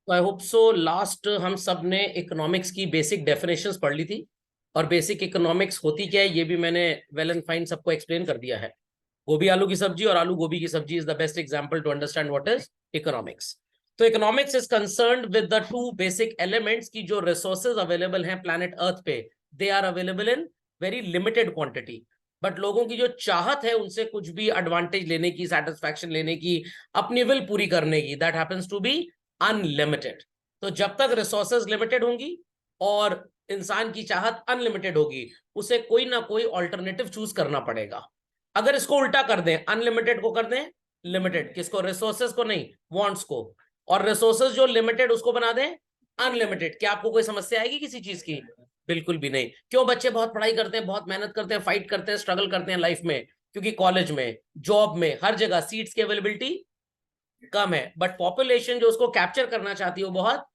तो आई hope so last हम सब ने इकोनॉमिक्स की बेसिक डेफिनेशंस पढ़ ली थी, और बेसिक इकोनॉमिक्स होती क्या है ये भी मैंने वेल एंड फाइन सबको एक्सप्लेन कर दिया है। गोभी आलू की सब्जी और आलू गोभी की सब्जी is the best example to understand what is economics. तो economics is concerned with the two basic elements की जो रिसोर्सेज अवेलेबल हैं प्लैनेट अर्थ पे, they are available in very limited quantity. But लोगों की जो चाहत है उनसे कुछ भी एडवांटेज लेने की, सेटिस्फैक्शन लेने की, अपनी विल पूरी करने की, that happens to be unlimited. तो जब तक रिसोर्सेज लिमिटेड होंगी और इंसान की चाहत अनलिमिटेड होगी, उसे कोई ना कोई ऑल्टरनेटिव चूज करना पड़ेगा। अगर इसको उल्टा कर दें, अनलिमिटेड को कर दें लिमिटेड, किसको? रिसोर्सेज को नहीं, वांट्स को। और रिसोर्सेज जो लिमिटेड उसको बना दें अनलिमिटेड, क्या आपको कोई समस्या आएगी किसी चीज की? बिल्कुल भी नहीं। क्यों? बच्चे बहुत पढ़ाई करते हैं, बहुत मेहनत करते हैं, फाइट करते हैं, स्ट्रगल करते हैं लाइफ में, क्योंकि कॉलेज में, जॉब में, हर जगह सीट्स की अवेलेबिलिटी कम है, बट पॉपुलेशन जो उसको कैप्चर करना चाहती है वो बहुत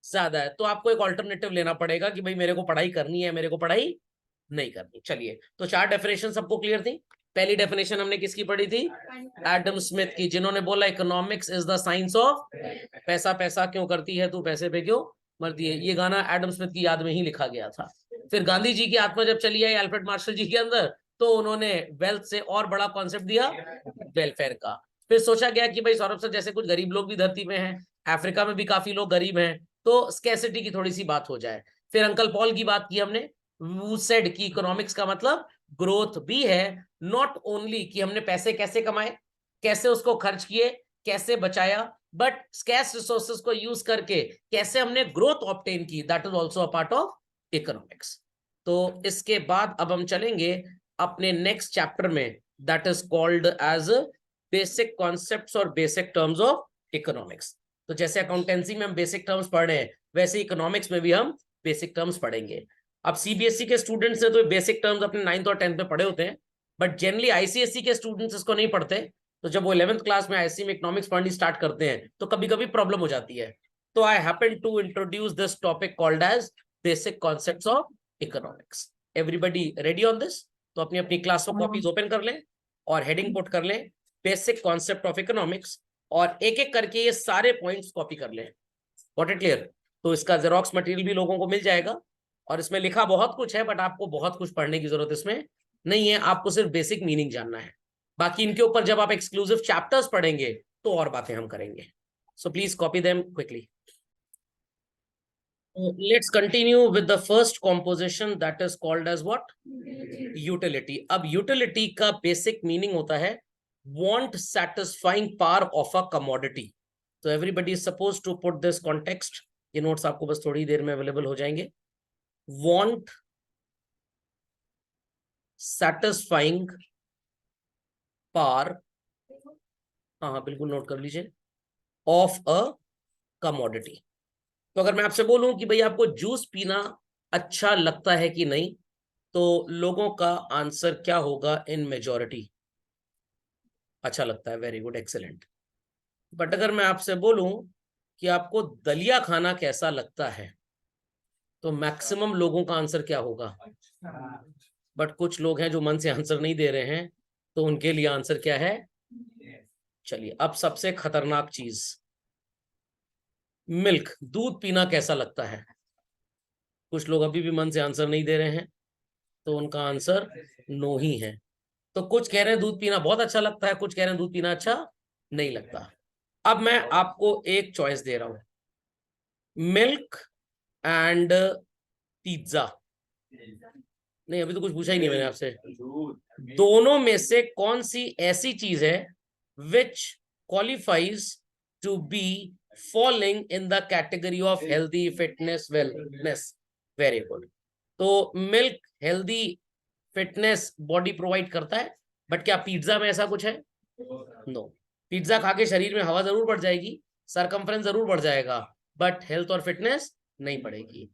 ज्यादा है। तो आपको एक ऑल्टरनेटिव लेना पड़ेगा कि भाई मेरे को पढ़ाई करनी है, मेरे को पढ़ाई नहीं करनी। चलिए, तो चार डेफिनेशन सबको क्लियर थी। पहली डेफिनेशन हमने किसकी पढ़ी थी? एडम स्मिथ की, जिन्होंने बोला economics is the science of पैसा। पैसा क्यों करती है तू, पैसे पे क्यों मरती है। ये गाना एडम स्मिथ की याद में ही लिखा गया था। फिर गांधी जी की आत्मा जब चली आई अल्फ्रेड मार्शल जी के अंदर, तो उन्होंने वेल्थ से और बड़ा कॉन्सेप्ट दिया, वेलफेयर का। फिर सोचा गया कि भाई सौरभ सर जैसे कुछ गरीब लोग भी धरती में हैं, अफ्रीका में भी काफी लोग गरीब हैं, तो स्कैसिटी की थोड़ी सी बात हो जाए। फिर अंकल पॉल की बात की हमने, वो सेड कि इकोनॉमिक्स का मतलब ग्रोथ भी है, नॉट ओनली कि हमने पैसे कैसे कमाए, कैसे उसको खर्च किए, कैसे बचाया, बट स्कैर्स रिसोर्सेज को यूज करके कैसे हमने ग्रोथ ऑब्टेन की, that is also a part of economics. तो इसके बाद अब हम चलेंगे अपने नेक्स्ट चैप्टर में, that is called as basic concepts और बेसिक टर्म्स ऑफ इकोनॉमिक्स। तो जैसे अकाउंटेंसी में हम बेसिक टर्म्स पढ़ रहे हैं, वैसे इकोनॉमिक्स में भी हम बेसिक टर्म्स पढ़ेंगे। अब सीबीएसई के स्टूडेंट्स ने तो बेसिक टर्म्स अपने 9th और 10th में पढ़े होते हैं, बट जनरली आईसीएसई के स्टूडेंट्स इसको नहीं पढ़ते। तो जब वो 11th क्लास में आईसी में इकोनॉमिक्स पढ़नी स्टार्ट करते हैं तो कभी कभी प्रॉब्लम हो जाती है। तो I happen to introduce this topic called as basic concepts of economics. Everybody ready on this? तो अपनी अपनी क्लास में कॉपीज ओपन कर लें और हेडिंग पुट कर लें बेसिक कॉन्सेप्ट ऑफ इकोनॉमिक्स, और एक एक करके ये सारे पॉइंट्स कॉपी कर लें। Got it clear? तो इसका जेरोक्स मटेरियल भी लोगों को मिल जाएगा, और इसमें लिखा बहुत कुछ है, बट आपको बहुत कुछ पढ़ने की जरूरत इसमें नहीं है, आपको सिर्फ बेसिक मीनिंग जानना है। बाकी इनके ऊपर जब आप एक्सक्लूसिव चैप्टर्स पढ़ेंगे तो और बातें हम करेंगे। So please copy them quickly. Let's continue with the first composition that is called as what? Utility. अब यूटिलिटी का बेसिक मीनिंग होता है want satisfying power of a commodity. तो everybody is supposed to put this context. ये notes आपको बस थोड़ी देर में अवेलेबल हो जाएंगे। want satisfying power, हाँ हाँ बिल्कुल नोट कर लीजिए, of a commodity। तो अगर मैं आपसे बोलूं कि भाई आपको जूस पीना अच्छा लगता है कि नहीं, तो लोगों का आंसर क्या होगा इन मेजॉरिटी? अच्छा लगता है, वेरी गुड, एक्सेलेंट। बट अगर मैं आपसे बोलूं कि आपको दलिया खाना कैसा लगता है, तो मैक्सिमम लोगों का आंसर क्या होगा? बट कुछ लोग हैं जो मन से आंसर नहीं दे रहे हैं, तो उनके लिए आंसर क्या है? चलिए, अब सबसे खतरनाक चीज, मिल्क, दूध पीना कैसा लगता है? कुछ लोग अभी भी मन से आंसर नहीं दे रहे हैं, तो उनका आंसर नो ही है। तो कुछ कह रहे हैं दूध पीना बहुत अच्छा लगता है, कुछ कह रहे हैं दूध पीना अच्छा नहीं लगता। अब मैं आपको एक चॉइस दे रहा हूं, मिल्क एंड पिज्जा। नहीं, अभी तो कुछ पूछा ही नहीं मैंने आपसे। दोनों में से कौन सी ऐसी चीज है which qualifies to be following in the category of healthy, fitness, wellness? Very good. तो milk healthy, fitness, body provide करता है, बट क्या पिज्जा में ऐसा कुछ है? नो। पिज्जा खा के शरीर में हवा जरूर बढ़ जाएगी, सरकमफ्रेंस जरूर बढ़ जाएगा, बट हेल्थ और फिटनेस नहीं बढ़ेगी।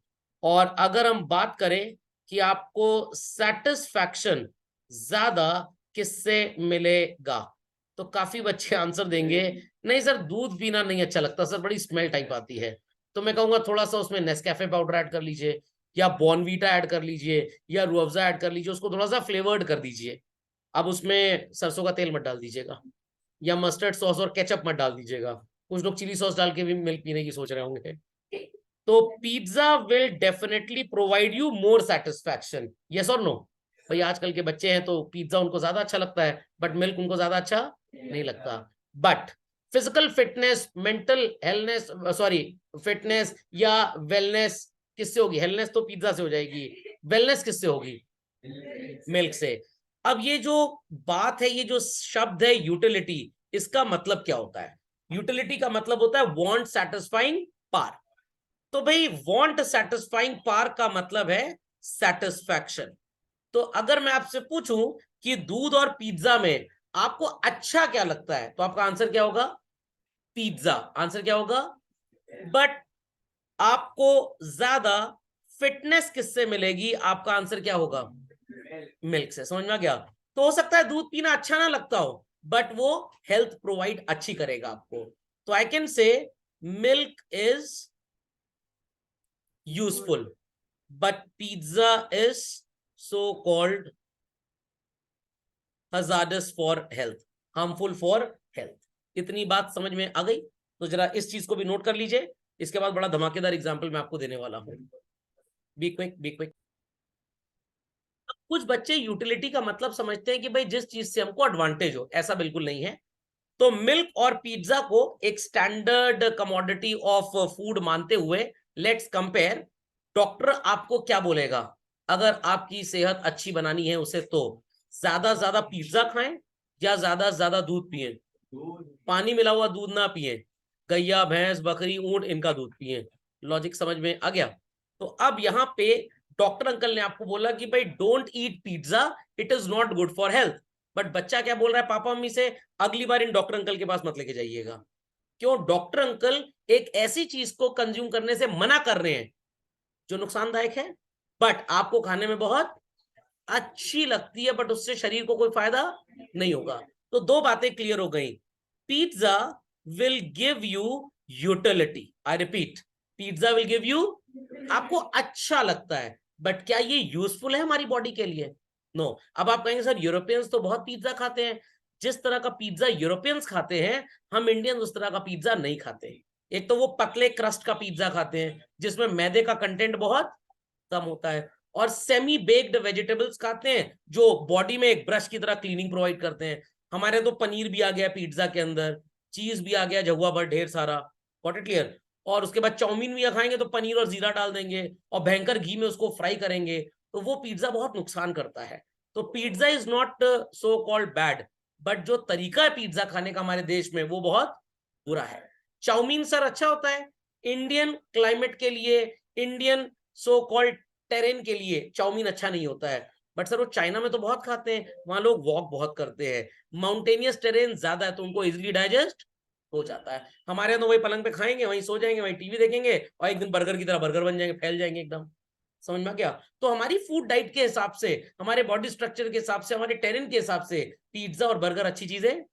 और अगर हम बात करें कि आपको सेटिस्फैक्शन ज्यादा किससे मिलेगा, तो काफी बच्चे आंसर देंगे नहीं सर दूध पीना नहीं अच्छा लगता सर, बड़ी स्मेल टाइप आती है। तो मैं कहूंगा थोड़ा सा उसमें नेस्कैफे पाउडर ऐड कर लीजिए, या बॉर्नवीटा ऐड कर लीजिए, या रूह अफ़ज़ा ऐड कर लीजिए, उसको थोड़ा सा फ्लेवर्ड कर दीजिए। अब उसमें सरसों का तेल मत डाल दीजिएगा, या मस्टर्ड सॉस और केचप मत डाल दीजिएगा, कुछ लोग चिली सॉस डाल के भी मिल्क पीने की सोच रहे होंगे। तो pizza will definitely provide you more satisfaction, yes और नो? भाई आजकल के बच्चे हैं तो पिज्जा उनको ज्यादा अच्छा लगता है, बट मिल्क उनको ज्यादा अच्छा नहीं लगता। But physical fitness, mental healthness, sorry fitness या वेलनेस किससे होगी? हेल्थनेस तो पिज्जा से हो जाएगी, वेलनेस किससे होगी? मिल्क से। अब ये जो बात है, ये जो शब्द है यूटिलिटी, इसका मतलब क्या होता है? यूटिलिटी का मतलब होता है वांट सेटिस्फाइंग पार। तो भाई वांट सेटिस्फाइंग पार का मतलब है सेटिस्फैक्शन। तो अगर मैं आपसे पूछूं कि दूध और पिज्जा में आपको अच्छा क्या लगता है, तो आपका आंसर क्या होगा? पिज्जा। आंसर क्या होगा? बट आपको ज्यादा फिटनेस किससे मिलेगी? आपका आंसर क्या होगा? मिल्क से। समझ में आ गया? तो हो सकता है दूध पीना अच्छा ना लगता हो, बट वो हेल्थ प्रोवाइड अच्छी करेगा आपको। तो आई कैन से milk is useful, but pizza is so called hazardous for health, harmful for health। इतनी बात समझ में आ गई? तो जरा इस चीज को भी नोट कर लीजिए। इसके बाद बड़ा धमाकेदार एग्जाम्पल मैं आपको देने वाला हूं। Be quick, be quick. कुछ बच्चे यूटिलिटी का मतलब समझते हैं कि भाई जिस चीज से हमको एडवांटेज हो, ऐसा बिल्कुल नहीं है। तो मिल्क और पिज्जा को एक स्टैंडर्ड कमोडिटी ऑफ फूड मानते हुए लेट्स कंपेयर। डॉक्टर आपको क्या बोलेगा अगर आपकी सेहत अच्छी बनानी है उसे? तो ज्यादा पिज्जा खाएं या ज्यादा दूध पिए? पानी मिला हुआ दूध ना पिए, गैया भैंस बकरी ऊंट इनका दूध पिए। लॉजिक समझ में आ गया? तो अब यहाँ पे डॉक्टर अंकल ने आपको बोला कि भाई don't eat pizza, it is not good for health. But बच्चा क्या बोल रहा है पापा मम्मी से? अगली बार इन डॉक्टर अंकल के पास मत लेके जाइएगा। क्यों? डॉक्टर अंकल एक ऐसी चीज को कंज्यूम करने से मना कर रहे हैं जो नुकसानदायक है, बट आपको खाने में बहुत अच्छी लगती है, बट उससे शरीर को कोई फायदा नहीं होगा। तो दो बातें क्लियर हो गई। Pizza will give you utility, I repeat, pizza will give you, आपको अच्छा लगता है, बट क्या ये यूजफुल है हमारी बॉडी के लिए? नो। अब आप कहेंगे सर यूरोपियंस तो बहुत पिज्जा खाते हैं। जिस तरह का पिज्जा यूरोपियंस खाते हैं, हम इंडियंस उस तरह का पिज्जा नहीं खाते। एक तो वो पतले क्रस्ट का पिज्जा खाते हैं जिसमें मैदे का कंटेंट बहुत कम होता है, और सेमी बेक्ड वेजिटेबल्स खाते हैं जो बॉडी में एक ब्रश की तरह क्लीनिंग प्रोवाइड करते हैं। हमारे तो पनीर भी आ गया पिज्जा के अंदर, चीज भी आ गया जहुआ भर ढेर सारा। Got it clear? और उसके बाद चाउमीन भी खाएंगे तो पनीर और जीरा डाल देंगे और भयंकर घी में उसको फ्राई करेंगे, तो वो पिज्जा बहुत नुकसान करता है। तो pizza is not so called bad, but जो तरीका है पिज्जा खाने का हमारे देश में वो बहुत बुरा है। चाउमीन सर अच्छा होता है इंडियन क्लाइमेट के लिए, इंडियन सो कॉल्ड टेरेन के लिए चाउमीन अच्छा नहीं होता है। बट सर वो चाइना में तो बहुत खाते हैं, वहां लोग वॉक बहुत करते हैं, माउंटेनियस टेरेन ज्यादा है तो उनको इजिली डाइजेस्ट हो जाता है। हमारे यहाँ तो वही पलंग पे खाएंगे, वहीं सो जाएंगे, वहीं टीवी देखेंगे, और एक दिन बर्गर की तरह बर्गर बन जाएंगे, फैल जाएंगे एकदम। समझ में आ गया? तो हमारी फूड डाइट के हिसाब से, हमारे बॉडी स्ट्रक्चर के हिसाब से, हमारे टेरेन के हिसाब से पिज्जा और बर्गर अच्छी चीजें,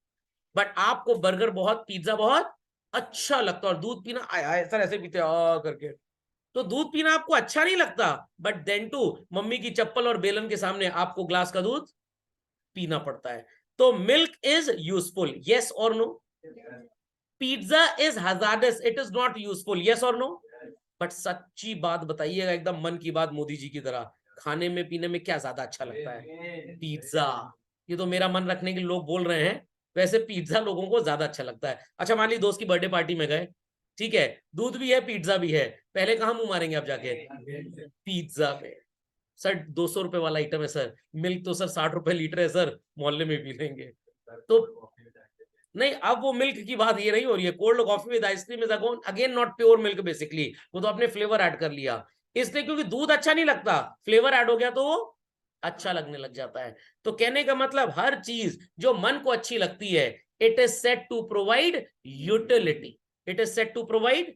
बट आपको बर्गर बहुत, पिज्जा बहुत अच्छा लगता है, और दूध पीना आया सर ऐसे पीते करके, तो दूध पीना आपको अच्छा नहीं लगता, बट देन टू मम्मी की चप्पल और बेलन के सामने आपको ग्लास का दूध पीना पड़ता है। तो मिल्क इज यूजफुल, यस और no? Pizza is hazardous, it is not useful, yes और नो? बट सच्ची बात बताइएगा, एकदम मन की बात मोदी जी की तरह, खाने में पीने में क्या ज्यादा अच्छा लगता है? पिज्जा। ये तो मेरा मन रखने के लोग बोल रहे हैं, वैसे पिज्जा लोगों को ज्यादा अच्छा लगता है। अच्छा मान ली दोस्त की बर्थडे पार्टी में गए, ठीक है, दूध भी है पिज्जा भी है, पहले कहाँ मुंह मारेंगे आप जाके? पिज्जा पे। सर 200 रुपए वाला आइटम है सर, मिल्क तो सर 60 रुपए लीटर है सर, मोहल्ले में पी लेंगे। तो नहीं, अब वो मिल्क की बात ये नहीं हो रही है। Cold coffee with ice cream is again not pure milk basically, वो तो आपने फ्लेवर ऐड कर लिया, इसलिए क्योंकि दूध अच्छा नहीं लगता, फ्लेवर ऐड हो गया तो वो अच्छा लगने लग जाता है। तो कहने का मतलब हर चीज जो मन को अच्छी लगती है, it is said to provide utility, it is said to provide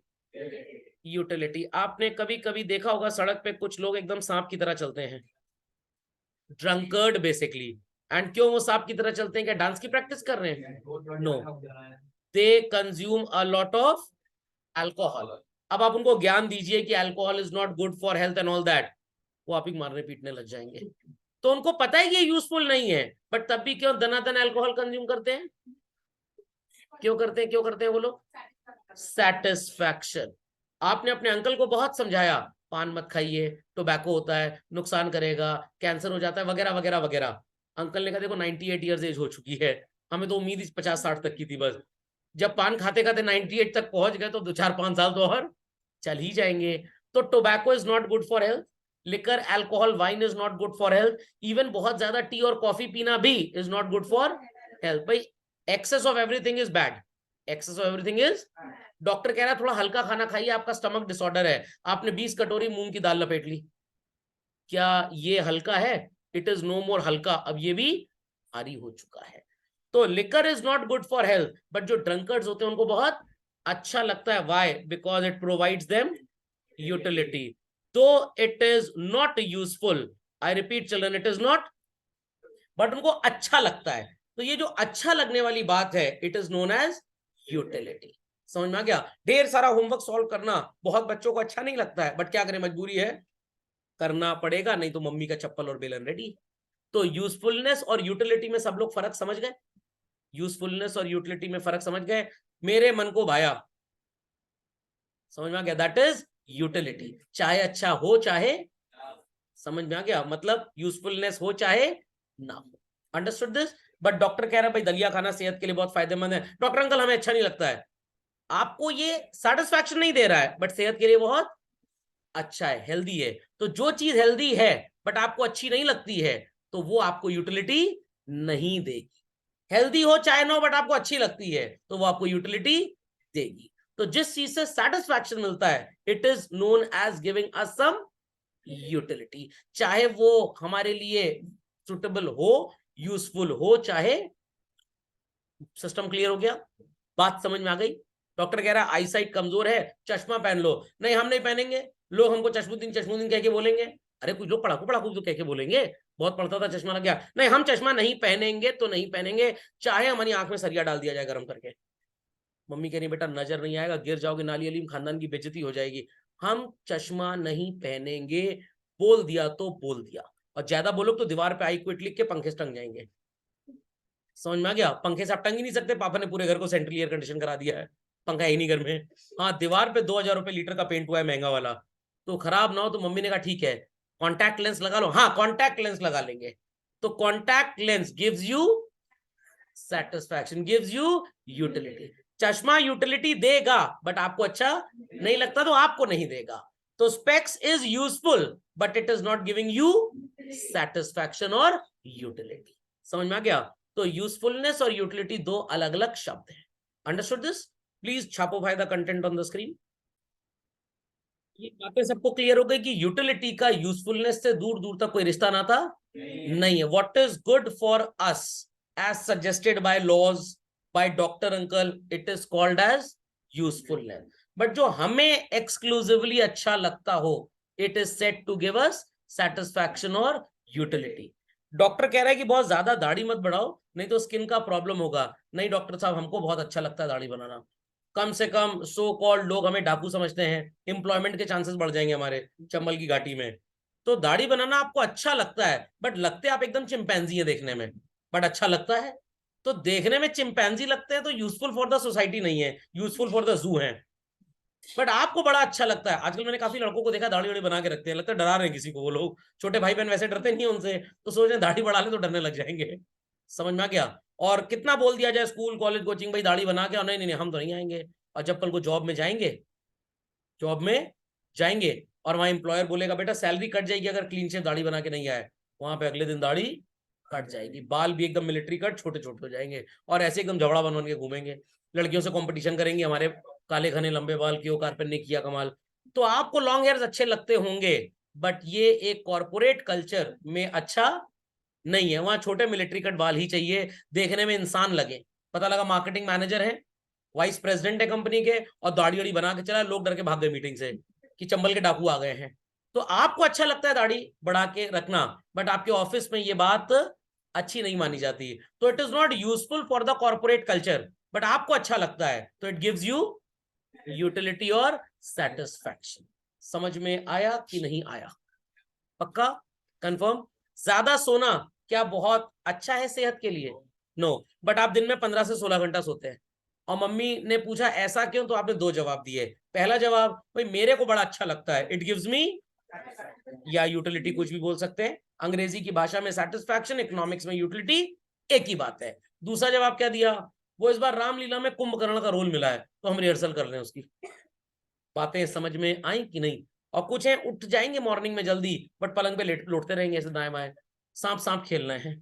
utility. आपने कभी कभी देखा होगा सड़क पे कुछ लोग एकदम सांप की तरह चलते हैं, ड्रंकर्ड बेसिकली। एंड क्यों वो सांप की तरह चलते हैं? क्या डांस की प्रैक्टिस कर रहे हैं? No, they consume a lot of alcohol. अब आप उनको ज्ञान दीजिए कि alcohol is not good for health and all that, वो आप ही मारने पीटने लग जाएंगे। तो उनको पता है कि ये यूजफुल नहीं है, बट तब भी क्यों दनादन अल्कोहल कंज्यूम करते हैं? क्यों करते हैं, क्यों करते हैं वो लोग? सेटिस्फैक्शन। आपने अपने अंकल को बहुत समझाया, पान मत खाइए, टोबैको होता है, नुकसान करेगा, कैंसर हो जाता है, वगैरह वगैरह वगैरह। अंकल ने कहा देखो 98 ईयर्स एज हो चुकी है, हमें तो उम्मीद ही 50-60 तक की थी बस। जब पान खाते खाते 98 तक पहुंच गए तो 2-4-5 साल तो और चल ही जाएंगे। तो tobacco is not good for health, liquor, alcohol, wine is not good for health, even बहुत ज्यादा टी और कॉफी पीना भी is not good for health. भाई excess of everything is bad, excess of everything is. Doctor कह रहा है थोड़ा हल्का खाना खाइए, आपका स्टमक डिसऑर्डर है, आपने 20 कटोरी मूंग की दाल लपेट ली, क्या ये हल्का है? इट इज नो मोर हल्का, अब ये भी भारी हो चुका है। तो liquor is not good for health, but जो ड्रंकर्स होते हैं उनको बहुत अच्छा लगता है। Why? Because it provides them utility. तो it is not useful, I repeat children, it is not, but उनको अच्छा लगता है। तो ये जो अच्छा लगने वाली बात है, it is known as utility. समझ में आ गया? ढेर सारा होमवर्क सॉल्व करना बहुत बच्चों को अच्छा नहीं लगता है, बट क्या करें, मजबूरी है, करना पड़ेगा, नहीं तो मम्मी का चप्पल और बेलन रेडी। तो यूजफुलनेस और यूटिलिटी में सब लोग फर्क समझ गए? यूजफुलनेस और यूटिलिटी में फर्क समझ गए? मेरे मन को भाया, समझ में आ गया? दैट इज यूटिलिटी, चाहे अच्छा हो चाहे, समझ में आ गया? मतलब यूजफुलनेस हो चाहे ना हो। Understood this? बट डॉक्टर कह रहा है भाई दलिया खाना सेहत के लिए बहुत फायदेमंद है। डॉक्टर अंकल हमें अच्छा नहीं लगता है। आपको ये सेटिस्फैक्शन नहीं दे रहा है, बट सेहत के लिए बहुत अच्छा है, हेल्दी है। तो जो चीज हेल्दी है बट आपको अच्छी नहीं लगती है, तो वो आपको यूटिलिटी नहीं देगी। हेल्दी हो चाहे ना हो बट आपको अच्छी लगती है, तो वो आपको यूटिलिटी देगी। तो जिस चीज से सेटिस्फैक्शन मिलता है, it is known as giving us some utility, चाहे वो हमारे लिए सुटेबल हो, यूजफुल हो, चाहे। सिस्टम क्लियर हो गया? बात समझ में आ गई? डॉक्टर कह रहा है आई साइट कमजोर है, चश्मा पहन लो। नहीं, हम नहीं पहनेंगे, लोग हमको चश्मुद्दीन चश्मुद्दीन कह के बोलेंगे। अरे कुछ लोग पढ़ाकू पढ़ाकू तो कह के बोलेंगे, बहुत पढ़ता था चश्मा लग गया। नहीं, हम चश्मा नहीं पहनेंगे तो नहीं पहनेंगे, चाहे हमारी आंख में सरिया डाल दिया जाए गर्म करके। मम्मी कह रही बेटा नजर नहीं आएगा, गिर जाओगे नाली अलीम, खानदान की बेइज्जती हो जाएगी। हम चश्मा नहीं पहनेंगे, बोल दिया तो बोल दिया। और ज्यादा बोलो तो दीवार पे आई क्विट लिख के पंखे से टंग जाएंगे। समझ में आ गया? पंखे से आप टंग ही नहीं सकते, पापा ने पूरे घर को सेंट्रल एयर कंडीशन करा दिया है, पंखा है ही नहीं घर में। हाँ, दीवार पे 2000 रुपए लीटर का पेंट हुआ है महंगा वाला, तो खराब ना हो। तो मम्मी ने कहा ठीक है कॉन्टैक्ट लेंस लगा लो। हाँ, कॉन्टैक्ट लेंस लगा लेंगे। तो contact lens gives you satisfaction, gives you utility. चश्मा यूटिलिटी देगा बट आपको अच्छा नहीं लगता तो आपको नहीं देगा। तो specs is useful but it is not giving you satisfaction और यूटिलिटी। समझ में आ गया? तो यूजफुलनेस और यूटिलिटी दो अलग अलग शब्द हैं। Understood this? प्लीज छापो भाई the content on the screen. ये बातें सबको क्लियर हो गई कि यूटिलिटी का यूजफुलनेस से दूर दूर तक कोई रिश्ता ना था नहीं है। What is good for us as suggested by laws, by doctor uncle, it is called as usefulness. But जो हमें एक्सक्लूसिवली अच्छा लगता हो, it is said to give us satisfaction और यूटिलिटी। डॉक्टर कह रहा है कि बहुत ज्यादा दाढ़ी मत बढ़ाओ, नहीं तो स्किन का प्रॉब्लम होगा। नहीं डॉक्टर साहब, हमको बहुत अच्छा लगता है दाढ़ी बनाना, कम से कम सो कॉल्ड लोग हमें डाकू समझते हैं, एम्प्लॉयमेंट के चांसेस बढ़ जाएंगे हमारे चंबल की घाटी में। तो दाढ़ी बनाना आपको अच्छा लगता है, बट लगते आप एकदम चिंपैंजी है देखने में, बट अच्छा लगता है। तो देखने में चिंपैंजी लगते हैं तो यूजफुल फॉर द सोसाइटी नहीं है, यूजफुल फॉर द जू है। बट आपको बड़ा अच्छा लगता है। आजकल मैंने काफी लड़कों को देखा दाढ़ी वाड़ी बना के रखते हैं, लगता है डरा रहे हैं किसी को वो लोग। छोटे भाई बहन वैसे डरते नहीं है उनसे, तो सोच रहे दाढ़ी बढ़ा ले तो डरने लग जाएंगे। समझ में आ गया? और कितना बोल दिया जाए स्कूल कॉलेज कोचिंग, भाई दाढ़ी बना के, और नहीं नहीं नहीं हम तो नहीं आएंगे। और जब कल को जॉब में जाएंगे, जॉब में जाएंगे और वहां एम्प्लॉयर बोलेगा बेटा सैलरी कट जाएगी अगर क्लीन शेव दाढ़ी बना के नहीं आए, वहां पे अगले दिन दाढ़ी कट जाएगी, बाल भी एकदम मिलिट्री कट छोटे छोटे हो जाएंगे, और ऐसे एकदम झगड़ा बन बन के घूमेंगे। लड़कियों से कंपटीशन करेंगे, हमारे काले घने लंबे बाल क्यों, कारपेट ने किया कमाल। तो आपको लॉन्ग हेयर्स अच्छे लगते होंगे, बट ये एक कॉर्पोरेट कल्चर में अच्छा नहीं है। वहां छोटे मिलिट्री कट बाल ही चाहिए, देखने में इंसान लगे। पता लगा मार्केटिंग मैनेजर है, वाइस प्रेसिडेंट है कंपनी के, और दाढ़ी वाड़ी बना के चला, लोग डर के भाग गए मीटिंग से कि चंबल के डाकू आ गए हैं। तो आपको अच्छा लगता है दाढ़ी बढ़ा के रखना, बट आपके ऑफिस में ये बात अच्छी नहीं मानी जाती। तो it is not useful for the corporate culture, but आपको अच्छा लगता है तो इट गिव्स यू यूटिलिटी और सेटिस्फैक्शन। समझ में आया कि नहीं आया? पक्का? कंफर्म? ज्यादा सोना क्या बहुत अच्छा है सेहत के लिए? नो, बट आप दिन में 15 से 16 घंटा सोते हैं, और मम्मी ने पूछा ऐसा क्यों, तो आपने दो जवाब दिए। पहला जवाब, भाई मेरे को बड़ा अच्छा लगता है, इट गिव्स मी, या यूटिलिटी कुछ भी बोल सकते हैं। अंग्रेजी की भाषा में सैटिस्फैक्शन, इकोनॉमिक्स में यूटिलिटी, एक ही बात है। दूसरा जवाब क्या दिया, वो इस बार रामलीला में कुंभकर्ण का रोल मिला है तो हम रिहर्सल कर रहे हैं उसकी। बातें समझ में आई कि नहीं? और कुछ हैं उठ जाएंगे मॉर्निंग में जल्दी, बट पलंग पे लौटते रहेंगे ऐसे दाएं बाएं, सांप सांप खेलना है,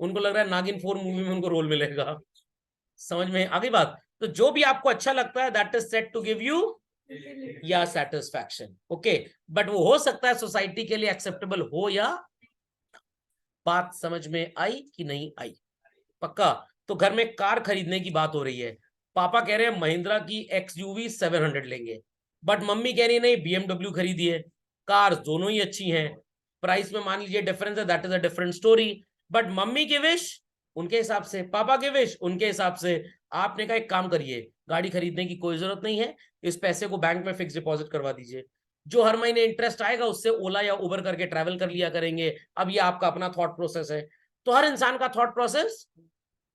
उनको लग रहा है नागिन 4 मूवी में उनको रोल मिलेगा। समझ में आ गई बात? तो जो भी आपको अच्छा लगता है that is said to give you या सेटिस्फैक्शन, ओके। बट वो हो सकता है सोसाइटी के लिए एक्सेप्टेबल हो या। बात समझ में आई कि नहीं आई? पक्का? तो घर में कार खरीदने की बात हो रही है, पापा कह रहे हैं महिंद्रा की XUV 700 लेंगे, बट मम्मी कह रही है नहीं BMW खरीदिए। कार दोनों ही अच्छी हैं, प्राइस में मान लीजिए डिफरेंस है, that is a different story. But mummy की विश उनके हिसाब से, पापा के विश उनके हिसाब से। आपने कहा एक काम करिए, गाड़ी खरीदने की कोई जरूरत नहीं है, इस पैसे को बैंक में फिक्स डिपॉजिट करवा दीजिए, जो हर महीने इंटरेस्ट आएगा उससे ओला या उबर करके ट्रैवल कर लिया करेंगे। अब ये आपका अपना थॉट प्रोसेस है। तो हर इंसान का थॉट प्रोसेस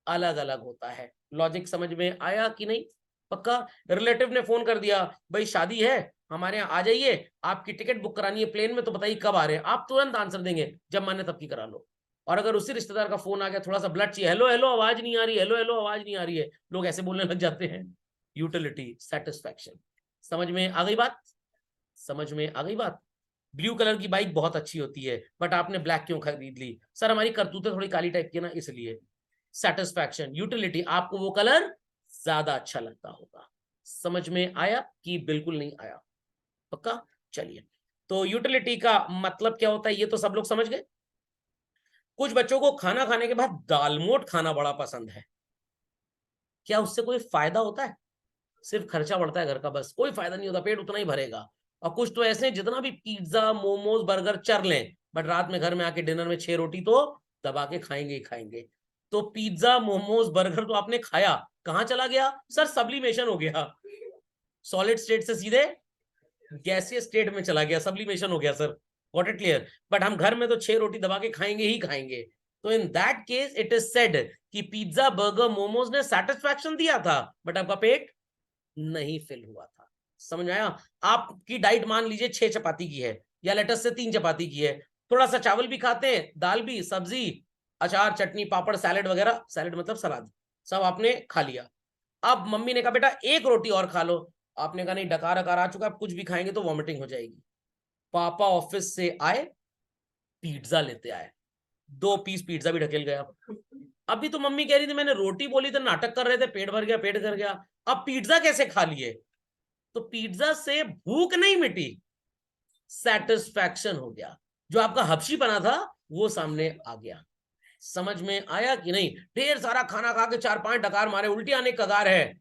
अलग अलग होता है। लॉजिक समझ में आया कि नहीं? पक्का? रिलेटिव ने फोन कर दिया, भाई शादी है हमारे यहाँ आ जाइए, आपकी टिकट बुक करानी है प्लेन में, तो बताइए कब आ रहे हैं। आप तुरंत आंसर देंगे जब माने तब की करा लो। और अगर उसी रिश्तेदार का फोन आ गया, थोड़ा सा ब्लड चाहिए, हेलो हेलो आवाज नहीं आ रही, हेलो हेलो आवाज नहीं आ रही है, लोग ऐसे बोलने लग जाते हैं। Utility, satisfaction. समझ में आ गई बात? समझ में आ गई बात? ब्लू कलर की बाइक बहुत अच्छी होती है, बट आपने ब्लैक क्यों खरीद ली? सर हमारी करतूतें थोड़ी काली टाइप की है ना, इसलिए। सेटिस्फैक्शन, यूटिलिटी, आपको वो कलर ज्यादा अच्छा लगता होगा। समझ में आया कि बिल्कुल नहीं आया? पक्का? चलिए, तो यूटिलिटी का मतलब क्या होता है ये तो सब लोग समझ गए। कुछ बच्चों को खाना खाने के बाद दालमोट खाना बड़ा पसंद है। क्या उससे कोई फायदा होता है? सिर्फ खर्चा बढ़ता है घर का, बस, कोई फायदा नहीं होता, पेट उतना ही भरेगा। और कुछ तो ऐसे हैं जितना भी पिज्जा मोमोज बर्गर चर लें, बट रात में घर में आके डिनर में 6 रोटी तो दबा के खाएंगे ही खाएंगे। तो पिज्जा मोमोज बर्गर तो आपने खाया, कहां चला गया सर? सब्लिमेशन हो गया, सॉलिड स्टेट से सीधे गैसीय स्टेट में चला गया, सब्लिमेशन हो गया sir. Got it clear? But हम घर में तो 6 रोटी दबा के खाएंगे ही खाएंगे। तो in that case it is said कि पिज्जा बर्गर मोमोज ने सेटिस्फैक्शन दिया था, बट आपका पेट नहीं फिल हुआ था। समझ में आया? आपकी डाइट मान लीजिए 6 चपाती की है, या लेटस से 3 चपाती की है, थोड़ा सा चावल भी खाते हैं, दाल भी, सब्जी, अचार, चटनी, पापड़, सैलेड वगैरह, सैलेड मतलब सलाद, सब आपने खा लिया। अब मम्मी ने कहा बेटा एक रोटी और खा लो, आपने कहा नहीं डकार अकार आ चुका, आप कुछ भी खाएंगे तो वॉमिटिंग हो जाएगी। पापा ऑफिस से आए, पिज्जा लेते आए, 2 पीस पिज्जा भी ढकेल गया। अभी तो मम्मी कह रही थी मैंने रोटी बोली तो नाटक कर रहे थे, पेट भर गया पेट भर गया, अब पिज्जा कैसे खा लिए? तो पिज्जा से भूख नहीं मिटी, सेटिस्फैक्शन हो गया, जो आपका हबशी बना था वो सामने आ गया। समझ में आया कि नहीं? ढेर सारा खाना खा के 4-5 डकार मारे, उल्टी आने कगार है,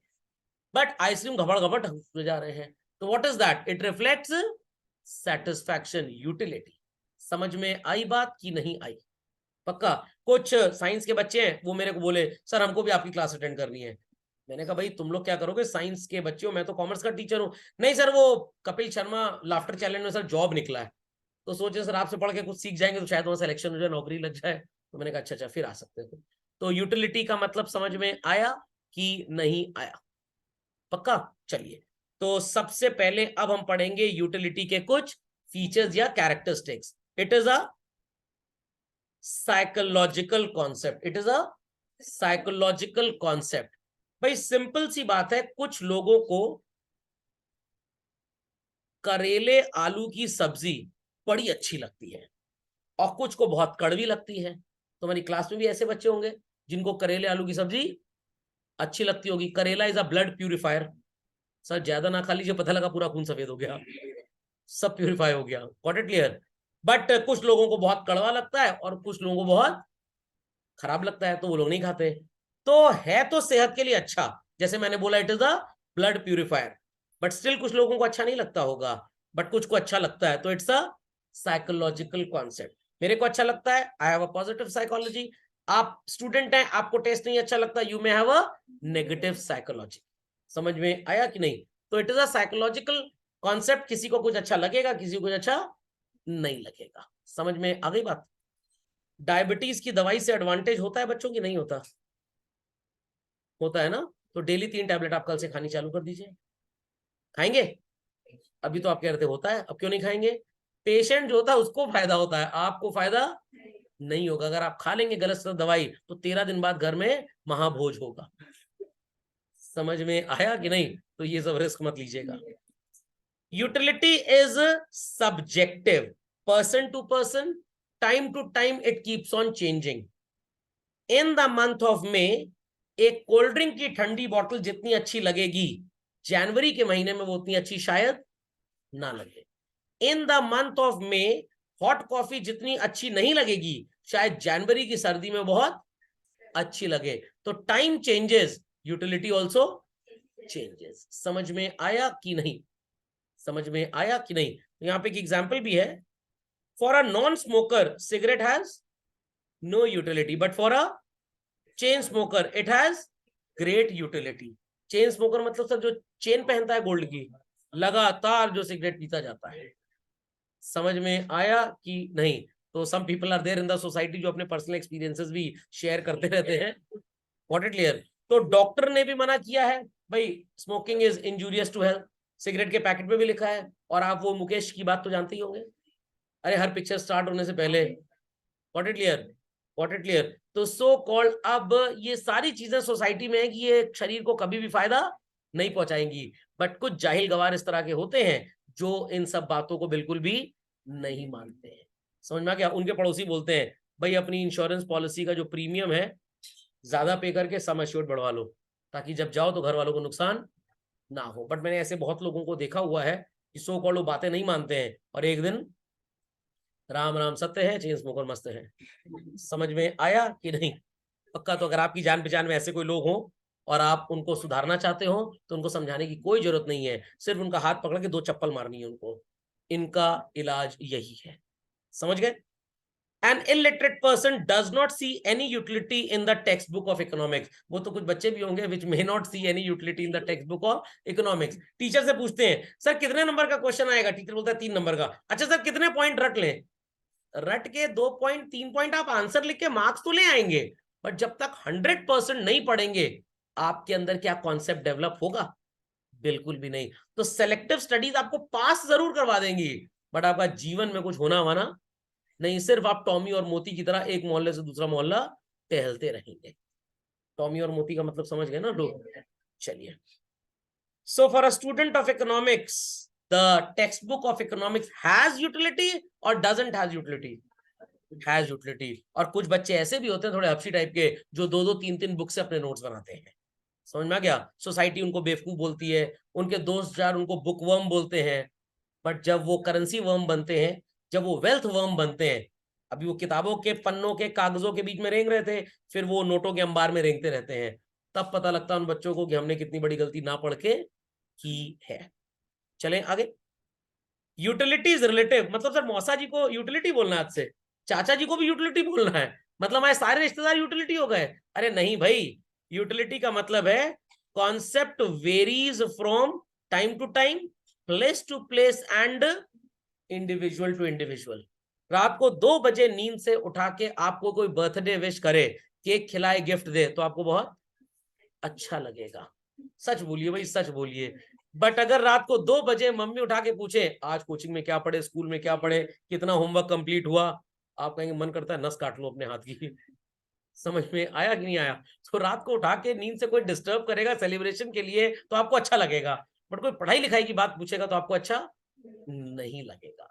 बट आइसक्रीम घबड़ घबड़ जा रहे हैं। तो what is that? It reflects satisfaction, utility. समझ में आई बात कि नहीं आई? पक्का? कुछ साइंस के बच्चे हैं, वो मेरे को बोले सर हमको भी आपकी क्लास अटेंड करनी है। मैंने कहा भाई तुम लोग क्या करोगे, साइंस के बच्चे हो, मैं तो कॉमर्स का टीचर हूँ। नहीं सर वो कपिल शर्मा लाफ्टर चैलेंज में सर जॉब निकला है, तो सोचे सर आपसे पढ़ के कुछ सीख जाएंगे तो शायद वहां सिलेक्शन हो जाए, नौकरी लग जाए। तो मैंने कहा अच्छा अच्छा फिर आ सकते हो। तो यूटिलिटी का मतलब समझ में आया कि नहीं आया? पक्का? चलिए, तो सबसे पहले अब हम पढ़ेंगे यूटिलिटी के कुछ फीचर्स या characteristics. It is a psychological concept, it is a psychological concept. भाई सिंपल सी बात है, कुछ लोगों को करेले आलू की सब्जी बड़ी अच्छी लगती है और कुछ को बहुत कड़वी लगती है। तो हमारी क्लास में भी ऐसे बच्चे होंगे जिनको करेले आलू की सब्जी अच्छी लगती होगी। करेला is a blood purifier. Sir ज्यादा ना खा लीजिए, पता लगा पूरा खून सफेद हो गया, सब प्यूरिफाई हो गया। Got it clear? बट कुछ लोगों को बहुत कड़वा लगता है और कुछ लोगों को बहुत खराब लगता है, तो वो लोग नहीं खाते। तो है तो सेहत के लिए अच्छा, जैसे मैंने बोला it is a blood purifier, but still कुछ लोगों को अच्छा नहीं लगता होगा, बट कुछ को अच्छा लगता है, तो इट्स अ साइकोलॉजिकल कॉन्सेप्ट। मेरे को अच्छा लगता है, I have a positive psychology. आप स्टूडेंट हैं, आपको टेस्ट नहीं अच्छा लगता, you may have a negative psychology. समझ में आया कि नहीं? तो it is a psychological concept, किसी को कुछ अच्छा लगेगा, किसी को कुछ अच्छा नहीं लगेगा। समझ में आ गई बात? डायबिटीज की दवाई से एडवांटेज होता है बच्चों की, नहीं होता? होता है ना? तो डेली 3 टैबलेट आप कल से खानी चालू कर दीजिए। खाएंगे? अभी तो आप कह रहे थे होता है, अब क्यों नहीं खाएंगे? पेशेंट जो होता है उसको फायदा होता है, आपको फायदा नहीं होगा। अगर आप खा लेंगे गलत से दवाई तो 13 दिन बाद घर में महाभोज होगा। समझ में आया कि नहीं? तो ये सब रिस्क मत लीजिएगा। Utility is subjective, person to person, time to time it keeps on changing. In the month of May एक कोल्ड ड्रिंक की ठंडी बोतल जितनी अच्छी लगेगी, जनवरी के महीने में वो उतनी अच्छी शायद ना लगे। इन the month of may hot coffee जितनी अच्छी नहीं लगेगी, शायद जनवरी की सर्दी में बहुत अच्छी लगे। तो time changes, utility also changes. समझ में आया कि नहीं? समझ में आया कि नहीं? तो यहां पे एक एग्जाम्पल भी है। For a non smoker cigarette has no utility, but for a chain smoker it has great utility. Chain smoker मतलब सर जो चेन पहनता है गोल्ड की, लगातार जो सिगरेट पीता जाता है। समझ में आया कि नहीं? तो some people are there in the society जो अपने पर्सनल एक्सपीरियंसेस भी शेयर करते रहते हैं। What it clear? तो डॉक्टर ने भी मना किया है भाई, smoking is injurious to health, cigarette के पैकेट में भी लिखा है। और आप वो मुकेश की बात तो जानते ही होंगे, अरे हर पिक्चर स्टार्ट होने से पहले। What it clear? What it clear? तो सो कॉल्ड, अब ये सारी चीजें सोसाइटी में है कि ये शरीर को कभी भी फायदा नहीं पहुंचाएंगी, बट कुछ जाहिल गवार इस तरह के होते हैं जो इन सब बातों को बिल्कुल भी नहीं मानते हैं। समझ में आ गया? उनके पड़ोसी बोलते हैं भाई अपनी इंश्योरेंस पॉलिसी का जो प्रीमियम है ज्यादा पे करके सम एश्योर्ड बढ़वा लो, ताकि जब जाओ तो घर वालों को नुकसान ना हो। बट मैंने ऐसे बहुत लोगों को देखा हुआ है कि सो कॉल्ड वो बातें नहीं मानते हैं और एक दिन राम राम सत्य है, चेन स्मोकर मस्त है। समझ में आया कि नहीं? पक्का। तो अगर आपकी जान पहचान में ऐसे कोई लोग हो और आप उनको सुधारना चाहते हो तो उनको समझाने की कोई जरूरत नहीं है, सिर्फ उनका हाथ पकड़ के 2 चप्पल मारनी है उनको। इनका इलाज यही है। समझ गए? An illiterate person does not see any utility in the textbook of economics. वो तो कुछ बच्चे भी होंगे which may not see any utility in the textbook of economics. Teacher से पूछते हैं सर कितने नंबर का क्वेश्चन आएगा, टीचर बोलता है 3 नंबर का। अच्छा सर कितने पॉइंट रट लें? रट के 2 पॉइंट 3 पॉइंट आप आंसर लिख के मार्क्स तो ले आएंगे, बट जब तक 100% नहीं पढ़ेंगे आपके अंदर क्या कॉन्सेप्ट डेवलप होगा? बिल्कुल भी नहीं। तो सेलेक्टिव स्टडीज आपको पास जरूर करवा देंगी, बट आपका जीवन में कुछ होना वाना नहीं। सिर्फ आप टॉमी और मोती की तरह एक मोहल्ले से दूसरा मोहल्ला टहलते रहेंगे। टॉमी और मोती का मतलब समझ गए ना लोग? चलिए, so for a student of economics the text book of economics has utility और doesn't has utility? Has utility. और कुछ बच्चे ऐसे भी होते हैं थोड़े हपसी टाइप के जो 2-2 3-3 बुक से अपने नोट्स बनाते हैं। समझ में आ गया? सोसाइटी उनको बेवकूफ बोलती है, उनके दोस्त यार उनको बुक वर्म बोलते हैं, बट जब वो करेंसी वर्म बनते हैं, जब वो वेल्थ वर्म बनते हैं, अभी वो किताबों के पन्नों के कागजों के बीच में रेंग रहे थे, फिर वो नोटों के अंबार में रेंगते रहते हैं, तब पता लगता है उन बच्चों को कि हमने कितनी बड़ी गलती ना पढ़ के की है। चलें आगे। यूटिलिटी इज रिलेटिव, मतलब सर मौसा जी को यूटिलिटी बोलना है आज से, चाचा जी को भी यूटिलिटी बोलना है, मतलब हमारे सारे रिश्तेदार यूटिलिटी हो गए? अरे नहीं भाई, यूटिलिटी का मतलब है concept varies from time to time, place to place and individual to individual. रात को 2 बजे नींद से उठा के आपको कोई बर्थडे विश करे, केक खिलाए, गिफ्ट दे, तो आपको बहुत अच्छा लगेगा। सच बोलिए भाई, सच बोलिए। बट अगर रात को 2 बजे मम्मी उठा के पूछे आज कोचिंग में क्या पढ़े, स्कूल में क्या पढ़े, कितना होमवर्क कंप्लीट हुआ, आप कहेंगे मन करता है नस काट लो अपने हाथ की। समझ में आया कि नहीं आया? तो रात को उठा के नींद से कोई डिस्टर्ब करेगा सेलिब्रेशन के लिए तो आपको अच्छा लगेगा, बट कोई पढ़ाई लिखाई की बात पूछेगा तो आपको अच्छा नहीं लगेगा।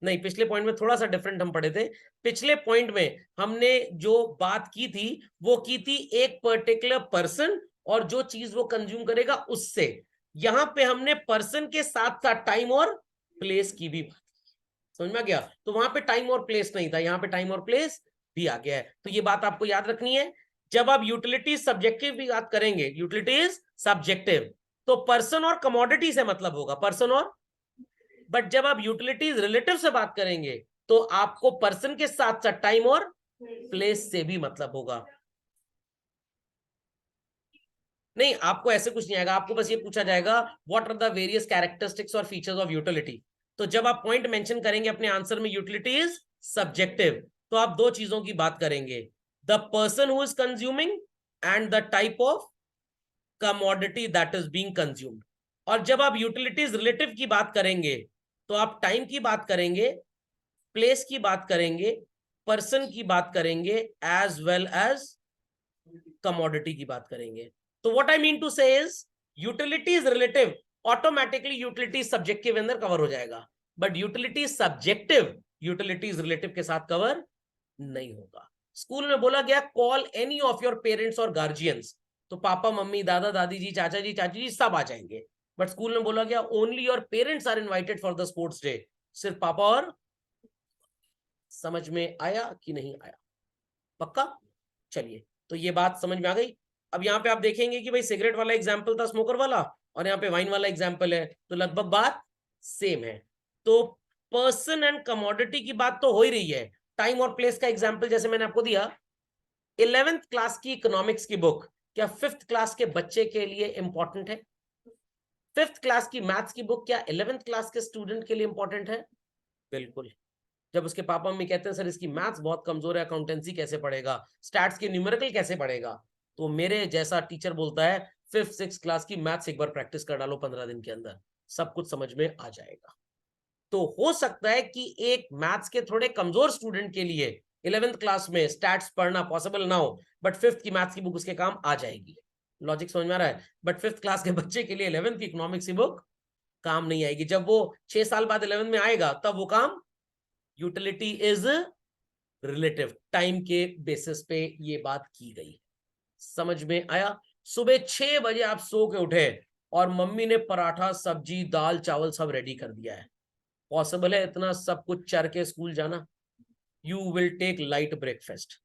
नहीं, पिछले पॉइंट में थोड़ा सा डिफरेंट हम पढ़े थे। पिछले पॉइंट में हमने जो बात की थी वो की थी एक पर्टिकुलर पर्सन और जो चीज वो कंज्यूम करेगा उससे। यहां पे हमने पर्सन के साथ साथ टाइम और प्लेस की भी बात। समझ में आ गया? तो वहां पे टाइम और प्लेस नहीं था, यहाँ पे टाइम और प्लेस भी आ गया है। तो ये बात आपको याद रखनी है। जब आप यूटिलिटी सब्जेक्टिव की बात करेंगे, यूटिलिटी इज सब्जेक्टिव, तो पर्सन और कमोडिटी से मतलब होगा, पर्सन और। बट जब आप यूटिलिटीज रिलेटिव से बात करेंगे तो आपको पर्सन के साथ साथ टाइम और प्लेस से भी मतलब होगा। नहीं, आपको ऐसे कुछ नहीं आएगा, आपको बस ये पूछा जाएगा what are the various characteristics और फीचर्स ऑफ यूटिलिटी। तो जब आप पॉइंट मेंशन करेंगे अपने आंसर में यूटिलिटी इज सब्जेक्टिव, तो आप 2 चीजों की बात करेंगे, the person who is consuming and the type of commodity that is being consumed. और जब आप यूटिलिटीज रिलेटिव की बात करेंगे तो आप टाइम की बात करेंगे, प्लेस की बात करेंगे, पर्सन की बात करेंगे, एज वेल एज कमोडिटी की बात करेंगे। तो व्हाट आई मीन टू से is utility is relative, automatically utility subjective अंदर कवर हो जाएगा, but utility subjective utility is relative के साथ कवर नहीं होगा। स्कूल में बोला गया call any of your parents और गार्जियंस, तो पापा मम्मी दादा दादी जी चाचा जी चाची जी सब आ जाएंगे, बट स्कूल में बोला गया only your parents are invited for the sports day, सिर्फ पापा और। समझ में आया कि नहीं आया? पक्का? चलिए, तो ये बात समझ में आ गई। अब यहाँ पे आप देखेंगे कि भाई सिगरेट वाला एग्जाम्पल था स्मोकर वाला, और यहाँ पे वाइन वाला एग्जाम्पल है, तो लगभग बात सेम है। तो पर्सन एंड कमोडिटी की बात तो हो ही रही है। टाइम और प्लेस का एग्जाम्पल जैसे मैंने आपको दिया, 11th क्लास की इकोनॉमिक्स की बुक क्या 5th क्लास के बच्चे के लिए इंपॉर्टेंट है? 5th क्लास की मैथ्स की बुक क्या 11th क्लास के स्टूडेंट के लिए इंपॉर्टेंट है? बिल्कुल। जब उसके पापा मम्मी कहते हैं सर इसकी मैथ्स बहुत कमजोर है, अकाउंटेंसी कैसे पढ़ेगा, स्टैट्स की न्यूमेरिकल कैसे पढ़ेगा, तो मेरे जैसा टीचर बोलता है 5th 6th क्लास की मैथ्स एक बार प्रैक्टिस कर डालो 15 दिन के अंदर, सब कुछ समझ में आ जाएगा। तो हो सकता है कि एक मैथ्स के थोड़े कमजोर स्टूडेंट के लिए 11th क्लास में स्टैट्स पढ़ना पॉसिबल ना हो, बट 5th की मैथ्स की बुक उसके काम आ जाएगी। लॉजिक समझ में आ रहा है? बट 5th क्लास के बच्चे के लिए 11th की इकोनॉमिक्स की बुक काम नहीं आएगी। जब वो 6 साल बाद 11th में आएगा तब वो काम। यूटिलिटी इज रिलेटिव, टाइम के बेसिस पे ये बात की गई। समझ में आया? सुबह 6 बजे आप सो के उठे और मम्मी ने पराठा सब्जी दाल चावल सब रेडी कर दिया है, पॉसिबल है इतना सब कुछ चर के स्कूल जाना? You will take light breakfast.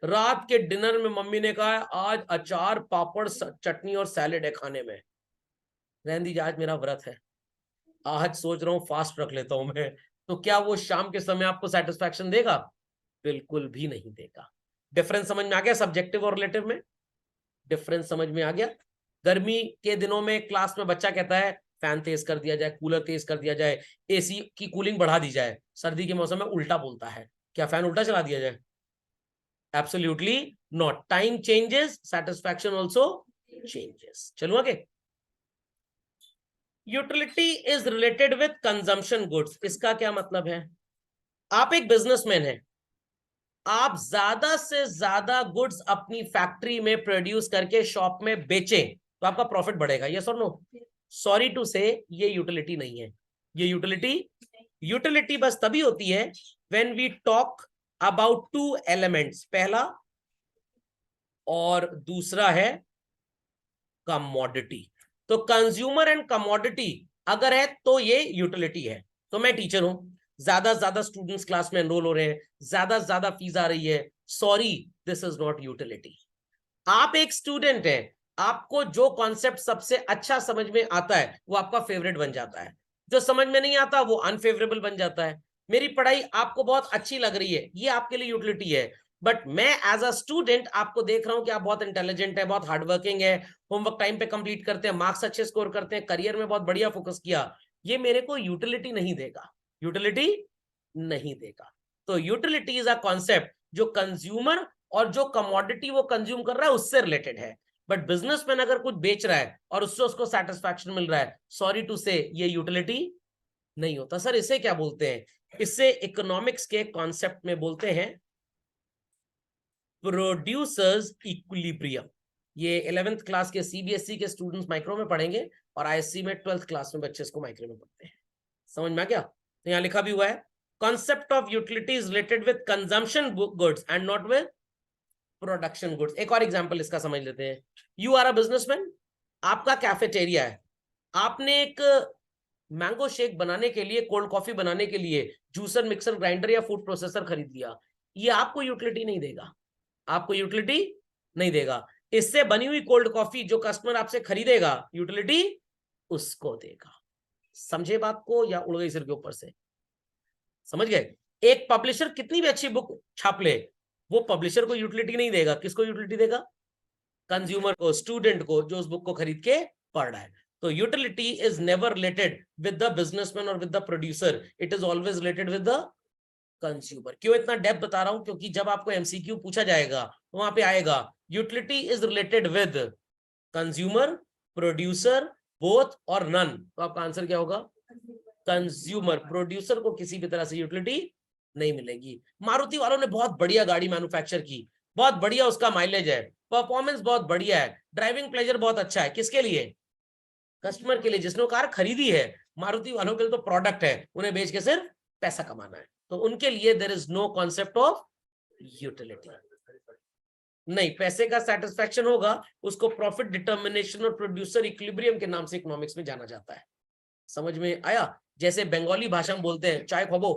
रात के डिनर में मम्मी ने कहा है आज अचार पापड़ चटनी और सैलेड है खाने में, रहने दीजिए आज मेरा व्रत है, आज सोच रहा हूं फास्ट रख लेता हूं मैं, तो क्या वो शाम के समय आपको सेटिस्फैक्शन देगा? बिल्कुल भी नहीं देगा। डिफरेंस समझ में आ गया सब्जेक्टिव और रिलेटिव में? डिफरेंस समझ में आ गया? गर्मी के दिनों में क्लास में बच्चा कहता है फैन तेज कर दिया जाए, कूलर तेज कर दिया जाए, एसी की कूलिंग बढ़ा दी जाए। सर्दी के मौसम में उल्टा बोलता है, क्या फैन उल्टा चला दिया जाए? Absolutely not. Time changes, satisfaction also changes. चलो आगे। Utility is related with consumption goods. इसका क्या मतलब है? आप एक बिजनेसमैन हैं, आप ज्यादा से ज्यादा गुड्स अपनी फैक्ट्री में प्रोड्यूस करके शॉप में बेचें तो आपका प्रॉफिट बढ़ेगा, यस और नो? सॉरी टू से ये यूटिलिटी नहीं है। ये यूटिलिटी बस तभी होती है when we talk about two elements, पहला और दूसरा है कमोडिटी। तो कंज्यूमर एंड कमोडिटी अगर है तो ये यूटिलिटी है। तो मैं टीचर हूं, ज्यादा से ज्यादा स्टूडेंट्स क्लास में एनरोल हो रहे हैं, ज्यादा से ज्यादा फीस आ रही है, sorry this is not utility. आप एक स्टूडेंट हैं, आपको जो कॉन्सेप्ट सबसे अच्छा समझ में आता है वो आपका फेवरेट बन जाता है, जो समझ में नहीं आता वो अनफेवरेबल बन जाता है। मेरी पढ़ाई आपको बहुत अच्छी लग रही है, ये आपके लिए यूटिलिटी है, बट मैं एज अ स्टूडेंट आपको देख रहा हूं कि आप बहुत इंटेलिजेंट है, बहुत हार्डवर्किंग है, होमवर्क टाइम पे कंप्लीट करते हैं, मार्क्स अच्छे स्कोर करते हैं, करियर में बहुत बढ़िया फोकस किया, ये मेरे को यूटिलिटी नहीं देगा, यूटिलिटी नहीं देगा। तो यूटिलिटी इज अ कॉन्सेप्ट जो कंज्यूमर और जो कमोडिटी वो कंज्यूम कर रहा है उससे रिलेटेड है। बट बिजनेसमैन अगर कुछ बेच रहा है और उससे उसको सेटिस्फैक्शन मिल रहा है, सॉरी टू से ये यूटिलिटी नहीं होता। सर इसे क्या बोलते हैं? इसे इकोनॉमिक्स के कॉन्सेप्ट में बोलते हैं प्रोड्यूसर्स इक्विलिब्रियम। ये 11th क्लास के सीबीएसई के स्टूडेंट्स माइक्रो में पढ़ेंगे और आईएससी में 12th क्लास में बच्चे इसको माइक्रो में पढ़ते हैं। समझ में आ गया? तो यहां लिखा भी हुआ है concept of utility is related with consumption goods and not with production goods. एक और एग्जांपल इसका समझ लेते हैं। यू आर अ बिजनेसमैन, आपका कैफेटेरिया है, आपने एक मैंगो शेक बनाने के लिए, कोल्ड कॉफी बनाने के लिए जूसर मिक्सर ग्राइंडर या फूड प्रोसेसर खरीद लिया, ये आपको यूटिलिटी नहीं देगा, आपको यूटिलिटी नहीं देगा। इससे बनी हुई कोल्ड कॉफी जो कस्टमर आपसे खरीदेगा यूटिलिटी उसको देगा। समझे बात को या उड़ गई सिर के ऊपर से? समझ गए? एक पब्लिशर कितनी भी अच्छी बुक छाप ले, वो पब्लिशर को यूटिलिटी नहीं देगा, किसको यूटिलिटी देगा? कंज्यूमर को, स्टूडेंट को जो उस बुक को खरीद के पढ़ रहा है। तो utility is never related with the businessman और with the producer, it is always related with the consumer. क्यों इतना डेप्थ बता रहा हूं? क्योंकि जब आपको एमसीक्यू पूछा जाएगा तो वहां पे आएगा utility is related with consumer, producer, both और नन। तो आपका आंसर क्या होगा? कंज्यूमर। प्रोड्यूसर को किसी भी तरह से यूटिलिटी नहीं मिलेगी। मारुति वालों ने बहुत बढ़िया गाड़ी मैन्युफैक्चर की, बहुत बढ़िया उसका माइलेज है, परफॉर्मेंस बहुत बढ़िया है, ड्राइविंग प्लेजर बहुत अच्छा है। किसके लिए? कस्टमर के लिए, जिसने कार खरीदी है। मारुति वालों के लिए तो प्रोडक्ट है, उन्हें बेच के सिर्फ पैसा कमाना है। तो उनके लिए there is no concept of utility. नहीं, पैसे का सेटिस्फैक्शन होगा, उसको प्रॉफिट डिटर्मिनेशन और प्रोड्यूसर इक्विलिब्रियम के नाम से इकोनॉमिक्स में जाना जाता है। समझ में आया? जैसे बंगाली भाषा में बोलते हैं चाय खबो,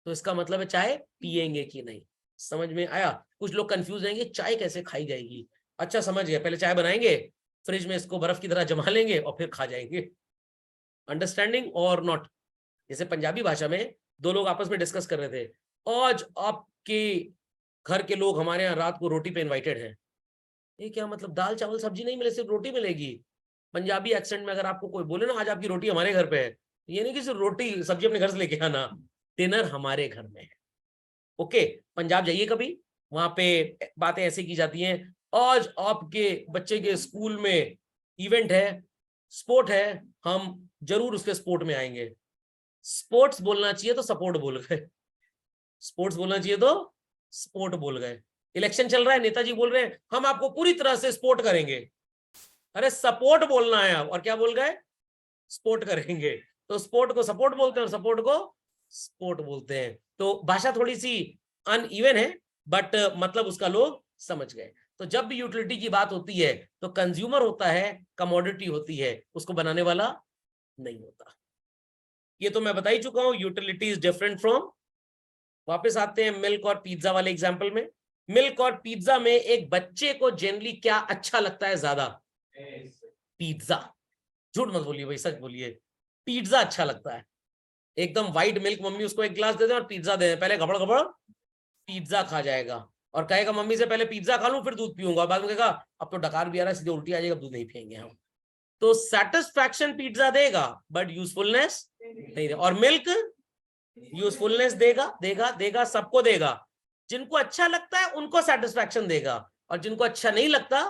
तो इसका मतलब है चाय पिएंगे कि नहीं। समझ में आया? कुछ लोग कंफ्यूज रहेंगे, चाय कैसे खाई जाएगी? अच्छा, समझ गए। पहले चाय बनाएंगे, फ्रिज में इसको बर्फ की तरह जमा लेंगे और फिर खा जाएंगे। अंडरस्टैंडिंग और नॉट? जैसे पंजाबी भाषा में दो लोग आपस में डिस्कस कर रहे थे, आज आपके घर के लोग हमारे यहाँ रात को रोटी पे इनवाइटेड हैं। ये क्या मतलब? दाल चावल सब्जी नहीं मिले, सिर्फ रोटी मिलेगी। पंजाबी एक्सेंट में अगर आपको कोई बोले ना आज आपकी रोटी हमारे घर पे है, ये नहीं कि सिर्फ रोटी सब्जी अपने घर से लेके आना, डिनर हमारे घर में है। ओके, पंजाब जाइए कभी, वहां पे बातें ऐसे की जाती हैं, आज आपके बच्चे के स्कूल में इवेंट है, स्पोर्ट है, हम जरूर उसके स्पोर्ट में आएंगे। स्पोर्ट्स बोलना चाहिए तो सपोर्ट बोल गए, स्पोर्ट्स बोलना चाहिए तो स्पोर्ट बोल गए। इलेक्शन चल रहा है, नेताजी बोल रहे हैं हम आपको पूरी तरह से सपोर्ट करेंगे, अरे सपोर्ट बोलना है आप, और क्या बोल गए? सपोर्ट करेंगे। तो स्पोर्ट को सपोर्ट बोलते हैं और सपोर्ट को स्पोर्ट बोलते हैं। तो भाषा थोड़ी सी अनइवन है, बट मतलब उसका लोग समझ गए। तो जब भी यूटिलिटी की बात होती है तो कंज्यूमर होता है, कमोडिटी होती है, उसको बनाने वाला नहीं होता। ये तो मैं बता ही चुका हूं, यूटिलिटी इज डिफरेंट फ्रॉम। वापस आते हैं मिल्क और पिज्जा वाले एग्जांपल में। मिल्क और पिज्जा में एक बच्चे को जनरली क्या अच्छा लगता है ज्यादा? पिज्जा। झूठ मत बोलिए भाई, सच बोलिए, पिज्जा अच्छा लगता है। एकदम व्हाइट मिल्क मम्मी उसको एक गिलास दे दें और पिज्जा दे दें, पहले घबड़ घबड़ पिज्जा खा जाएगा और कहेगा मम्मी से पहले पिज्जा खा लूं फिर दूध पीऊंगा। बाद में कहेगा अब तो डकार भी आ रहा है, सीधे उल्टी आ जाएगा, दूध नहीं पियेंगे हम। तो सेटिस्फैक्शन पिज्जा देगा बट यूजफुलनेस नहीं देगा। और मिल्क यूजफुलनेस देगा देगा देगा, सबको देगा। जिनको अच्छा लगता है उनको सेटिस्फैक्शन देगा, और जिनको अच्छा नहीं लगता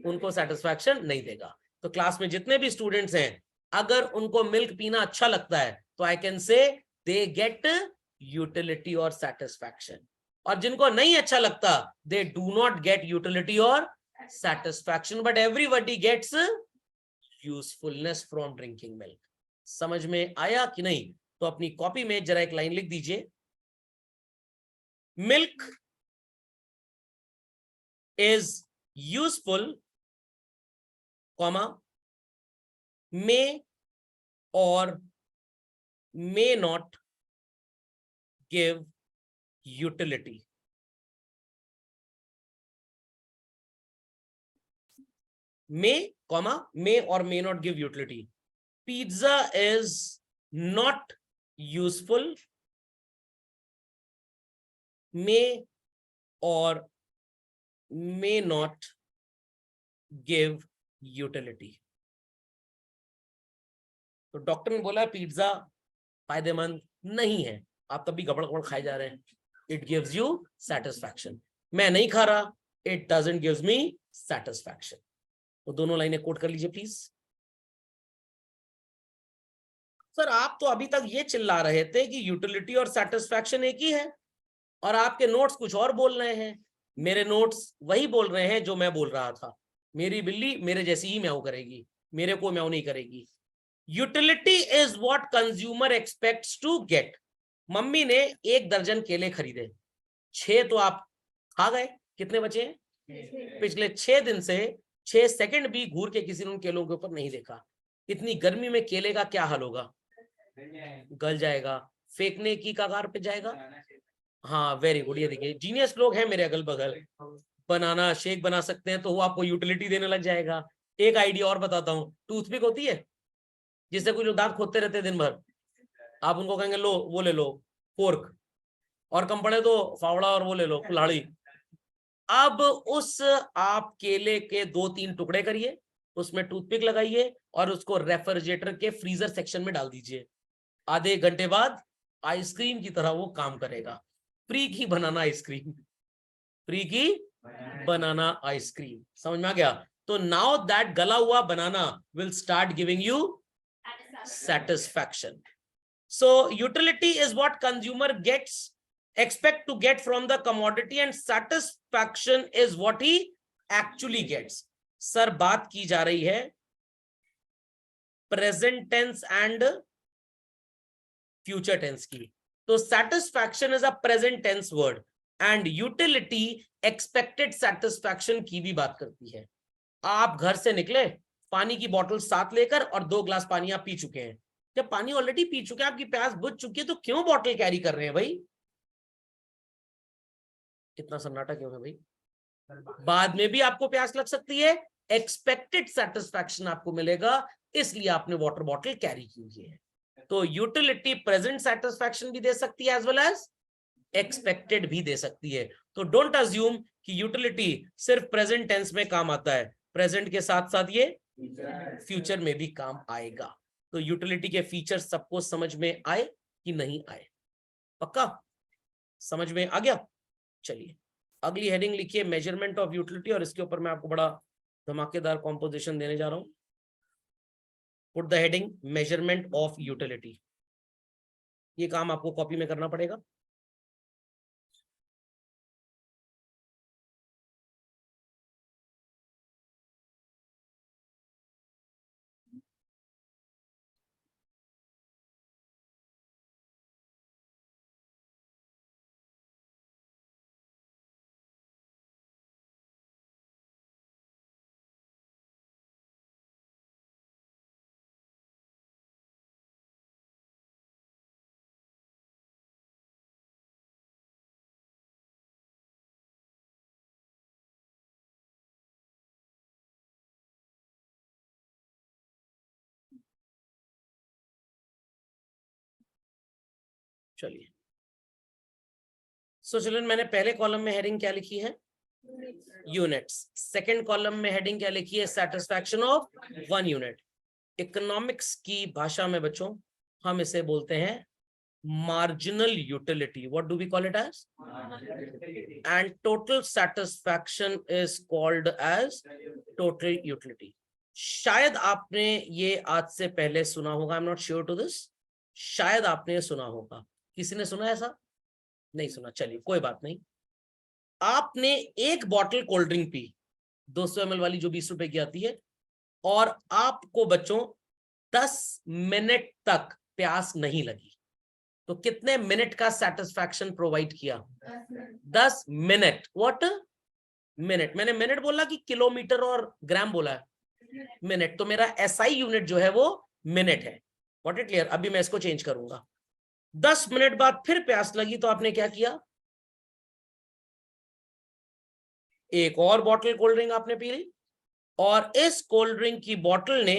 उनको सेटिस्फैक्शन नहीं देगा। तो क्लास में जितने भी स्टूडेंट्स हैं, अगर उनको मिल्क पीना अच्छा लगता है तो I can say they get utility और सेटिस्फैक्शन, और जिनको नहीं अच्छा लगता they do not get utility और satisfaction, but everybody gets usefulness from drinking milk. समझ में आया कि नहीं? तो अपनी कॉपी में जरा एक लाइन लिख दीजिए, milk is useful, comma, may or may not give utility. May, comma, may or may not give utility. Pizza is not useful, may or may not give utility. तो डॉक्टर ने बोला pizza फायदेमंद नहीं है, आप तब भी गबड़ गबड़ खाए जा रहे हैं। It gives you satisfaction. मैं नहीं खा रहा, it doesn't gives me satisfaction. तो दोनों लाइनें कोट कर लीजिए प्लीज। सर आप तो अभी तक ये चिल्ला रहे थे कि यूटिलिटी और सेटिस्फैक्शन एक ही है, और आपके नोट्स कुछ और बोल रहे हैं। मेरे नोट्स वही बोल रहे हैं जो मैं बोल रहा था। मेरी बिल्ली मेरे जैसी ही म्याऊ करेगी, मेरे को म्याऊ नहीं करेगी। Utility is what consumer expects to get. मम्मी ने 1 दर्जन केले खरीदे, 6 तो आप खा गए, कितने बचे? पिछले 6 दिन से 6 सेकंड भी घूर के किसी ने उन केलों के ऊपर नहीं देखा। इतनी गर्मी में केले का क्या हाल होगा? गल जाएगा, फेंकने की कगार पे जाएगा। हाँ वेरी गुड, ये देखिए जीनियस लोग हैं मेरे अगल बगल। बनाना शेक बना सकते हैं तो वो आपको यूटिलिटी देने लग जाएगा। एक आइडिया और बताता हूँ, टूथपिक होती है जिससे कुछ लोग दांत खोदते रहते हैं दिन भर, आप उनको कहेंगे लो वो ले लो फोर्क, और कम पड़े तो फावड़ा और वो ले लो कुल्हाड़ी। अब उस आप केले के 2-3 टुकड़े करिए, उसमें टूथपिक लगाइए और उसको रेफ्रिजरेटर के फ्रीजर सेक्शन में डाल दीजिए। आधे घंटे बाद आइसक्रीम की तरह वो काम करेगा। फ्री की बनाना आइसक्रीम, फ्री की बनाना आइसक्रीम। समझ में आ गया? तो नाउ दैट गला हुआ banana will start giving you satisfaction. So utility is what consumer expect to get from the commodity, and satisfaction is what he actually gets. Sir बात की जा रही है present tense and future tense की. तो satisfaction is a present tense word and utility expected satisfaction की भी बात करती है. आप घर से निकले पानी की बोतल साथ लेकर और 2 ग्लास पानी आप पी चुके हैं. जब पानी ऑलरेडी पी चुके हैं, आपकी प्यास बुझ चुकी है, तो क्यों बोतल कैरी कर रहे हैं भाई? इतना सन्नाटा क्यों है भाई? बाद में भी आपको प्यास लग सकती है, एक्सपेक्टेड सेटिस्फैक्शन आपको मिलेगा, इसलिए आपने वाटर बॉटल कैरी की हुई है. तो यूटिलिटी प्रेजेंट सेटिस्फैक्शन भी दे सकती है एज वेल एज एक्सपेक्टेड भी दे सकती है. तो डोंट अज्यूम कि यूटिलिटी सिर्फ प्रेजेंट टेंस में काम आता है. प्रेजेंट के साथ साथ ये फ्यूचर में भी काम आएगा. तो यूटिलिटी के फीचर्स सबको समझ में आए कि नहीं आए? पक्का समझ में आ गया? चलिए अगली हेडिंग लिखिए मेजरमेंट ऑफ यूटिलिटी, और इसके ऊपर मैं आपको बड़ा धमाकेदार कॉम्पोजिशन देने जा रहा हूं. Put the heading measurement of utility. ये काम आपको कॉपी में करना पड़ेगा. चलिए सो चिल्ड्रन, मैंने पहले कॉलम में हेडिंग क्या लिखी है? यूनिट्स. सेकंड कॉलम में हेडिंग क्या लिखी है? Satisfaction of 1 unit. इकोनॉमिक्स की भाषा में बच्चों हम इसे बोलते हैं marginal utility. What do we call it as? And total satisfaction is called as total utility. शायद आपने ये आज से पहले सुना होगा. I'm not sure to this. शायद आपने सुना होगा. किसी ने सुना ऐसा? नहीं सुना. चलिए कोई बात नहीं. आपने एक bottle cold drink P 200 ml वाली जो 20 रुपए की आती है, और आपको बच्चों 10 मिनट तक प्यास नहीं लगी. तो कितने मिनट का सेटिस्फैक्शन प्रोवाइड किया? 10 मिनट. What minute? मैंने मिनट बोला कि किलोमीटर और ग्राम बोला है? मिनट. तो मेरा एसआई यूनिट जो है वो मिनट है. What it clear? अभी मैं इसको चेंज करूंगा. 10 मिनट बाद फिर प्यास लगी, तो आपने क्या किया? एक और बॉटल कोल्ड ड्रिंक आपने पी ली, और इस कोल्ड ड्रिंक की बॉटल ने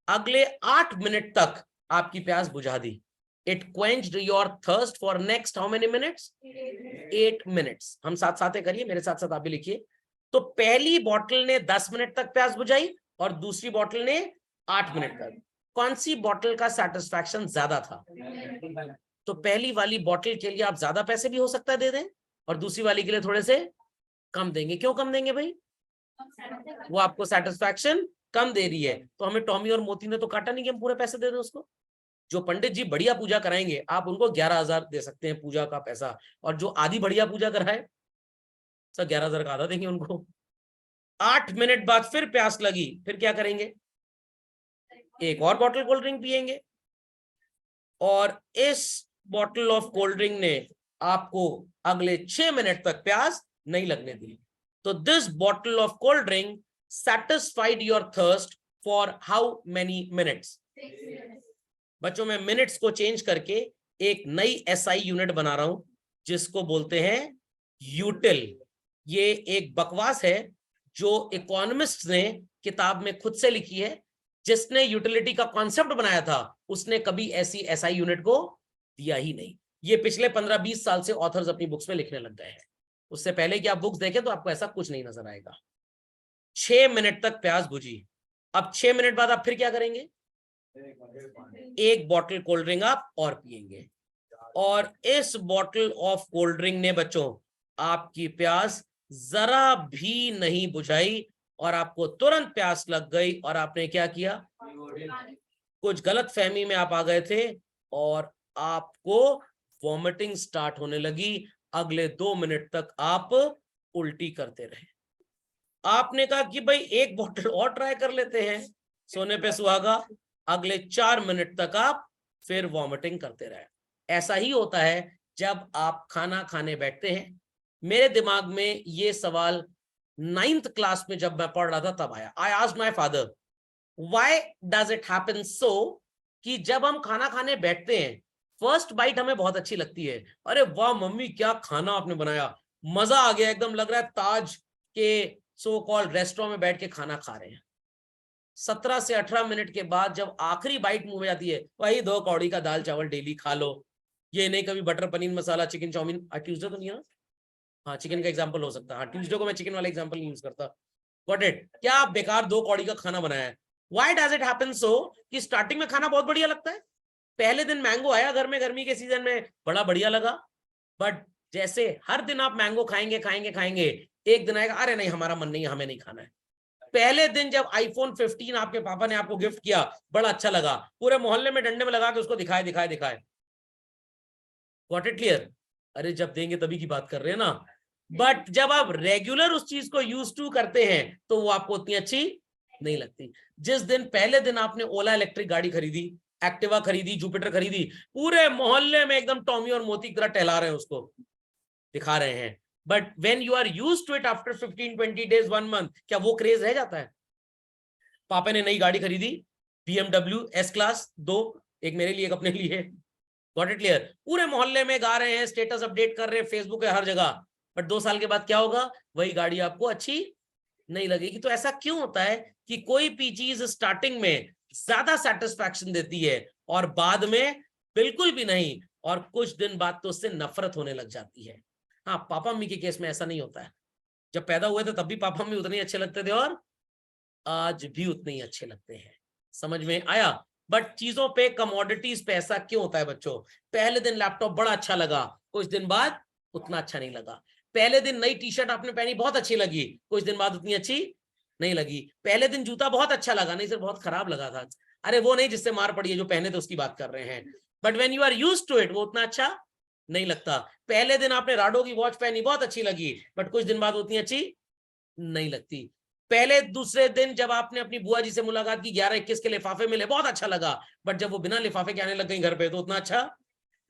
अगले 8 मिनट तक आपकी प्यास बुझा दी. It quenched your thirst for next how many minutes? 8 minutes. हम साथ साथ करिए, मेरे साथ साथ आप भी लिखिए. तो पहली बॉटल ने 10 मिनट तक प्यास बुझाई और दूसरी बॉटल ने 8 मिनट तक. कौन सी बॉटल का सेटिस्फैक्शन ज्यादा था? तो पहली वाली बॉटल के लिए आप ज्यादा पैसे भी हो सकता है दे दें, और दूसरी वाली के लिए थोड़े से कम देंगे. क्यों कम देंगे भाई? वो आपको सेटिस्फैक्शन कम दे रही है. तो हमें टॉमी और मोती ने तो काटा नहीं कि हम पूरे पैसे दे दें उसको. जो पंडित जी बढ़िया पूजा कराएंगे, आप उनको 11,000 दे सकते हैं पूजा का पैसा, और जो आधी बढ़िया पूजा कराए सर 11,000 का आधा देंगे उनको. 8 मिनट बाद फिर प्यास लगी, फिर क्या करेंगे? एक और बॉटल कोल्ड ड्रिंक पिएंगे, और इस बॉटल ऑफ कोल्ड ड्रिंक ने आपको अगले 6 मिनट तक प्यास नहीं लगने दी. तो this bottle of cold drink satisfied your thirst for how many minutes? बच्चों मैं मिनट्स को चेंज करके एक नई एसआई यूनिट बना रहा हूं, जिसको बोलते हैं यूटिल. ये एक बकवास है जो इकोनॉमिस्ट ने किताब में खुद से लिखी है. जिसने यूटिलिटी का कॉन्सेप्ट बनाया था उसने कभी ऐसी एसआई यूनिट को दिया ही नहीं. ये पिछले 15-20 साल से ऑथर्स अपनी बुक्स में लिखने लग गए हैं. उससे पहले कि आप बुक्स देखें तो आपको ऐसा कुछ नहीं नजर आएगा. 6 मिनट तक प्यास बुझी. अब 6 मिनट बाद आप फिर क्या करेंगे? एक बॉटल कोल्ड ड्रिंक आप और पिएंगे, और इस बॉटल ऑफ कोल्ड ड्रिंक ने बच्चों आपकी प्यास जरा भी नहीं बुझाई, और आपको तुरंत प्यास लग गई और आपने क्या किया, कुछ गलत फहमी में आप आ गए थे और आपको वॉमिटिंग स्टार्ट होने लगी। अगले 2 मिनट तक आप उल्टी करते रहे। आपने कहा कि भाई एक बोतल और ट्राई कर लेते हैं, सोने पे सुहागा। अगले 4 मिनट तक आप फिर वॉमिटिंग करते रहे। ऐसा ही होता है जब आप खाना खाने बैठते हैं। मेरे दिमाग में ये सवाल 9th क्लास में जब मैं पढ़ रहा था तब आया। I asked my father why does it happen so, कि जब हम खाना खाने बैठते हैं फर्स्ट बाइट हमें बहुत अच्छी लगती है, अरे वाह मम्मी क्या खाना आपने बनाया, मजा आ गया, एकदम लग रहा है ताज के सो कॉल्ड रेस्टोरेंट में बैठ के खाना खा रहे हैं। 17 से 18 मिनट के बाद जब आखिरी बाइट मुंह में जाती है, वही 2 कौड़ी का दाल चावल डेली खा लो, ये नहीं कभी butter paneer masala chicken chowmein. Tuesday तो नहीं है ना, हाँ चिकन का एग्जांपल हो सकता है, हाँ ट्यूसडे को मैं चिकन वाला एग्जांपल नहीं यूज करता। गॉट इट, क्या बेकार 2 कौड़ी का खाना बनाया है। Why does it happen so, कि स्टार्टिंग में खाना बहुत बढ़िया लगता है, पहले दिन मैंगो आया घर में गर्मी के सीजन में, बड़ा बढ़िया लगा, बट जैसे हर दिन आप मैंगो खाएंगे खाएंगे खाएंगे, एक दिन आएगा अरे नहीं हमारा मन नहीं है, हमें नहीं खाना है। पहले दिन जब आईफोन 15 आपके पापा ने आपको गिफ्ट किया, बड़ा अच्छा लगा, पूरे मोहल्ले में डंडे में लगा के उसको दिखाए दिखाए दिखाए। Got it clear? अरे जब देंगे तभी की बात कर रहे हैं ना। बट जब आप रेगुलर उस चीज को यूज टू करते हैं तो वो आपको उतनी अच्छी नहीं लगती। जिस दिन पहले दिन आपने ओला इलेक्ट्रिक गाड़ी खरीदी, एक्टिवा खरीदी, जुपिटर खरीदी, पूरे मोहल्ले में एकदम टॉमी और मोती की तरह टहला रहे हैं, उसको दिखा रहे हैं। But when you are use to it आफ्टर 15-20 डेज 1 मंथ, क्या वो क्रेज रह जाता है? पापा ने नई गाड़ी खरीदी, BMW S क्लास 2, एक मेरे लिए एक अपने लिए, गॉट इट क्लियर, पूरे मोहल्ले में गा रहे हैं, स्टेटस अपडेट कर रहे हैं, फेसबुक है हर जगह, बट 2 साल के बाद क्या होगा, वही गाड़ी आपको अच्छी नहीं लगेगी। तो ऐसा क्यों होता है कि कोई भी चीज स्टार्टिंग में ज्यादा सेटिस्फैक्शन देती है और बाद में बिल्कुल भी नहीं, और कुछ दिन बाद तो उससे नफरत होने लग जाती है। हाँ, पापा मम्मी के केस में ऐसा नहीं होता है, जब पैदा हुए थे तब भी पापा मम्मी उतने ही अच्छे लगते थे और आज भी उतने ही अच्छे लगते हैं। समझ में आया? बट चीजों पे, कमोडिटीज पे ऐसा क्यों होता है बच्चों? पहले दिन लैपटॉप बड़ा अच्छा लगा, कुछ दिन बाद उतना अच्छा नहीं लगा। पहले दिन नई टी शर्ट आपने पहनी, बहुत अच्छी लगी, कुछ दिन बाद उतनी अच्छी नहीं लगी। पहले दिन जूता बहुत अच्छा लगा, नहीं सर बहुत खराब लगा था, अरे वो नहीं जिससे मार पड़ी है, जो पहने थे उसकी बात कर रहे हैं। But when you are used to it, वो उतना अच्छा नहीं लगता। पहले दिन आपने राडो की वॉच पहनी, बहुत अच्छी लगी, बट कुछ दिन बाद उतनी अच्छी नहीं लगती। पहले दूसरे दिन जब आपने अपनी बुआ जी से मुलाकात की, 11-21 के लिफाफे मिले, बहुत अच्छा लगा, बट जब वो बिना लिफाफे के आने लग गई घर पे तो उतना अच्छा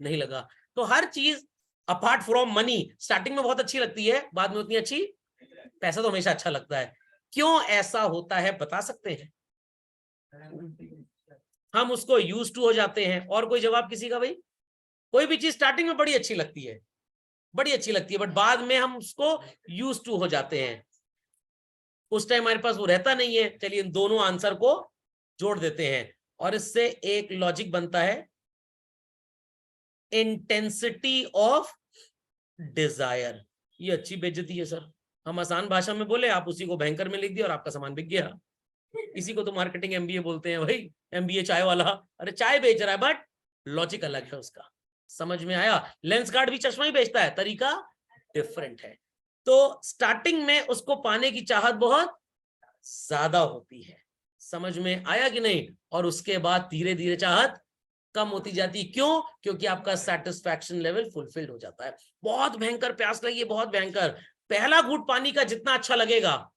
नहीं लगा। तो हर चीज अपार्ट फ्रॉम मनी स्टार्टिंग में बहुत अच्छी लगती है, बाद में उतनी अच्छी, पैसा तो हमेशा अच्छा लगता है। क्यों ऐसा होता है बता सकते हैं? हम उसको यूज टू हो जाते हैं। और कोई जवाब किसी का? भाई कोई भी चीज स्टार्टिंग में बड़ी अच्छी लगती है, बड़ी अच्छी लगती है, बट बाद में हम उसको यूज टू हो जाते हैं, उस टाइम हमारे पास वो रहता नहीं है। चलिए इन दोनों आंसर को जोड़ देते हैं और इससे एक लॉजिक बनता है, इंटेंसिटी ऑफ डिजायर। ये अच्छी बेइज्जती है सर, हम आसान भाषा में बोले, आप उसी को भयंकर में लिख दिया और आपका सामान बिक गया। इसी को तो मार्केटिंग MBA बोलते हैं भाई, MBA चाय वाला, अरे चाय बेच रहा है बट लॉजिक अलग है उसका। समझ में आया? लेंस कार्ड भी चश्मा ही बेचता है, तरीका डिफरेंट है। तो स्टार्टिंग में उसको पाने की चाहत बहुत ज्यादा होती है, समझ में आया कि नहीं? और उसके बाद धीरे धीरे चाहत कम होती जाती। क्यों? क्योंकि आपका सेटिस्फैक्शन लेवल फुलफिल्ड हो जाता है। बहुत भयंकर प्यास लगी है, बहुत भयंकर, पहला घूंट पानी का जितना अच्छा लगेगा,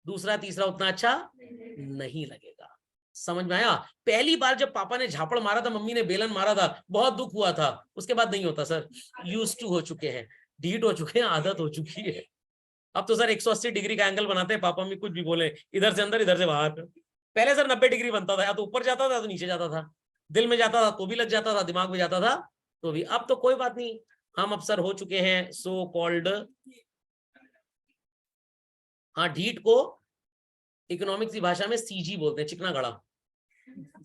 दूसरा तीसरा उतना अच्छा नहीं लगेगा। समझ में आया? पहली बार जब पापा ने झापड़ मारा था, मम्मी ने बेलन मारा था, बहुत दुख हुआ था, उसके बाद नहीं होता सर, यूज टू हो चुके हैं, ढीठ हो चुके हैं, आदत हो चुकी है। अब तो सर 180 डिग्री का एंगल बनाते हैं, पापा में कुछ भी बोले, इधर से अंदर इधर से बाहर। पहले सर 90 डिग्री बनता था, या तो ऊपर जाता था तो नीचे जाता था, दिल में जाता था तो भी लग जाता था, दिमाग में जाता था तो भी। अब तो कोई बात नहीं, हम अब सर हो चुके हैं सो कॉल्ड, हाँ ढीठ को इकोनॉमिक्स की भाषा में CG बोलते हैं, चिकना गड़ा।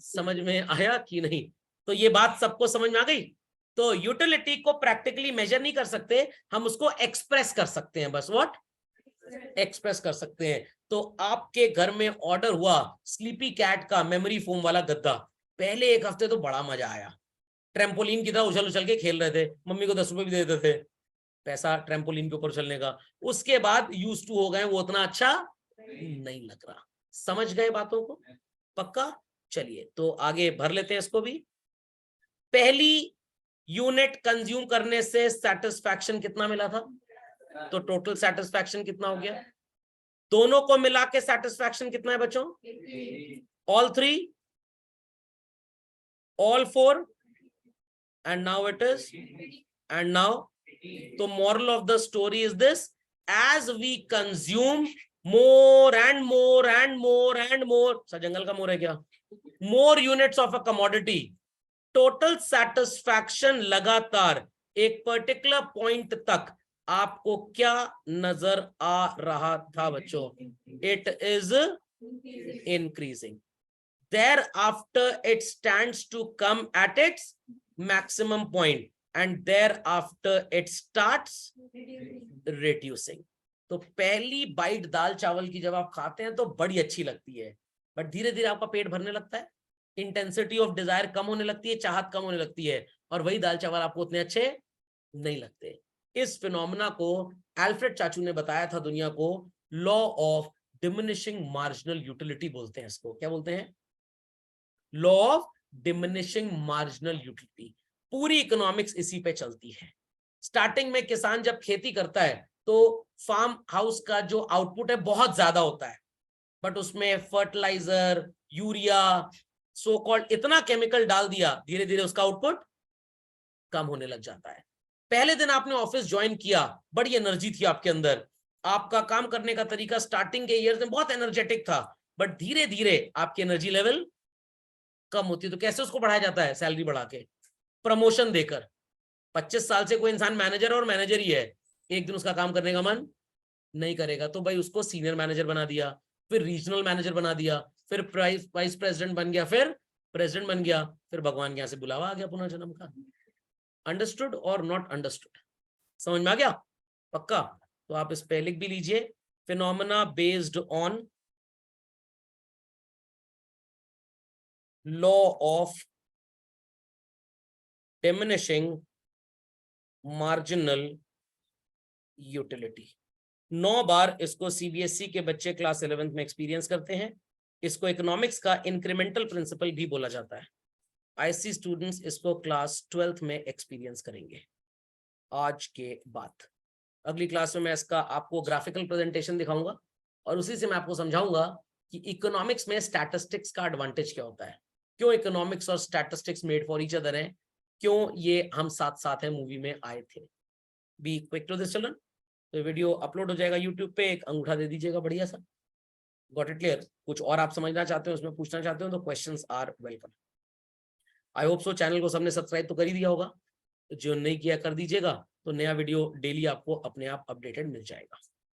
समझ में आया कि नहीं? तो ये बात सबको समझ में आ गई। तो यूटिलिटी को प्रैक्टिकली मेजर नहीं कर सकते, हम उसको एक्सप्रेस कर सकते हैं, बस व्हाट एक्सप्रेस कर सकते हैं। तो आपके घर में ऑर्डर हुआ स्लीपी कैट का मेमोरी फोम वाला गद्दा, पहले 1 हफ्ते तो बड़ा मजा आया, ट्रैम्पोलिन की तरह उछल उछल के खेल रहे थे, मम्मी को 10 रुपए भी दे देते थे पैसा ट्रैम्पोलिन के ऊपर उछलने का। उसके बाद यूज टू हो गए, वो उतना अच्छा नहीं लग रहा। समझ गए बातों को? पक्का? चलिए तो आगे भर लेते हैं इसको भी। पहली यूनिट कंज्यूम करने से सेटिस्फैक्शन कितना मिला था? तो टोटल सेटिस्फैक्शन कितना हो गया? दोनों को मिला के सेटिस्फैक्शन कितना है बच्चों? All 3, all 4, and now it is, and now, so moral of the story is this: as we consume more and more and more and more, सा जंगल का मोर है क्या? more units of a commodity, total satisfaction लगातार एक particular point तक आपको क्या नजर आ रहा था बच्चों? It is increasing. thereafter it stands to come at its maximum point and thereafter it starts reducing। तो पहली बाइट दाल चावल की जब आप खाते हैं तो बड़ी अच्छी लगती है, बट धीरे धीरे आपका पेट भरने लगता है, इंटेंसिटी ऑफ डिजायर कम होने लगती है, चाहत कम होने लगती है, और वही दाल चावल आपको उतने अच्छे नहीं लगते। इस फिनोमेना को अल्फ्रेड चाचू ने बताया था दुनिया को, law of diminishing marginal utility बोलते हैं इसको। क्या बोलते हैं? Law of diminishing marginal utility. पूरी इकोनॉमिक्स इसी पे चलती है। स्टार्टिंग में किसान जब खेती करता है तो फार्म हाउस का जो आउटपुट है बहुत ज्यादा होता है, बट उसमें फर्टिलाइजर, यूरिया, सो कॉल्ड इतना केमिकल डाल दिया, धीरे धीरे उसका आउटपुट कम होने लग जाता है। पहले दिन आपने ऑफिस ज्वाइन किया, बड़ी एनर्जी थी आपके अंदर, आपका काम करने का तरीका स्टार्टिंग के ईयर में बहुत एनर्जेटिक था, बट धीरे धीरे आपकी एनर्जी लेवल कम होती है। तो कैसे उसको बढ़ाया जाता है? सैलरी बढ़ा के, प्रमोशन देकर। 25 साल से कोई इंसान मैनेजर और मैनेजर ही है, एक दिन उसका काम करने का मन नहीं करेगा, तो भाई उसको सीनियर मैनेजर बना दिया, फिर रीजनल मैनेजर बना दिया, फिर वाइस प्रेसिडेंट बन गया, फिर प्रेसिडेंट बन गया, फिर भगवान के यहाँ से बुलावा आ गया पुनर्जन्म का। अंडरस्टूड और नॉट अंडरस्टूड? समझ में आ गया? पक्का? तो आप इस पे लिख भी लीजिए, phenomena based on law of diminishing marginal utility. 9 बार इसको सीबीएसई के बच्चे क्लास 11th में एक्सपीरियंस करते हैं। इसको इकोनॉमिक्स का इंक्रीमेंटल प्रिंसिपल भी बोला जाता है। आईसी स्टूडेंट्स इसको क्लास 12th में एक्सपीरियंस करेंगे आज के बाद। अगली क्लास में मैं इसका आपको ग्राफिकल प्रेजेंटेशन दिखाऊंगा और उसी से मैं आपको समझाऊंगा कि इकोनॉमिक्स में स्टैटिस्टिक्स का एडवांटेज क्या होता है, क्यों इकोनॉमिक्स और statistics made for each other हैं, क्यों ये हम साथ साथ हैं मूवी में आए थे। Be quick to this children. तो वीडियो अपलोड हो जाएगा यूट्यूब पे, एक अंगूठा दे दीजिएगा बढ़िया सा। Got it clear? कुछ और आप समझना चाहते हो, उसमें पूछना चाहते हो तो questions are welcome. I hope so channel को सबने सब्सक्राइब तो कर ही दिया होगा, जो नहीं किया कर दीजिएगा, तो नया वीडियो डेली आपको अपने आप अपडेटेड मिल जाएगा।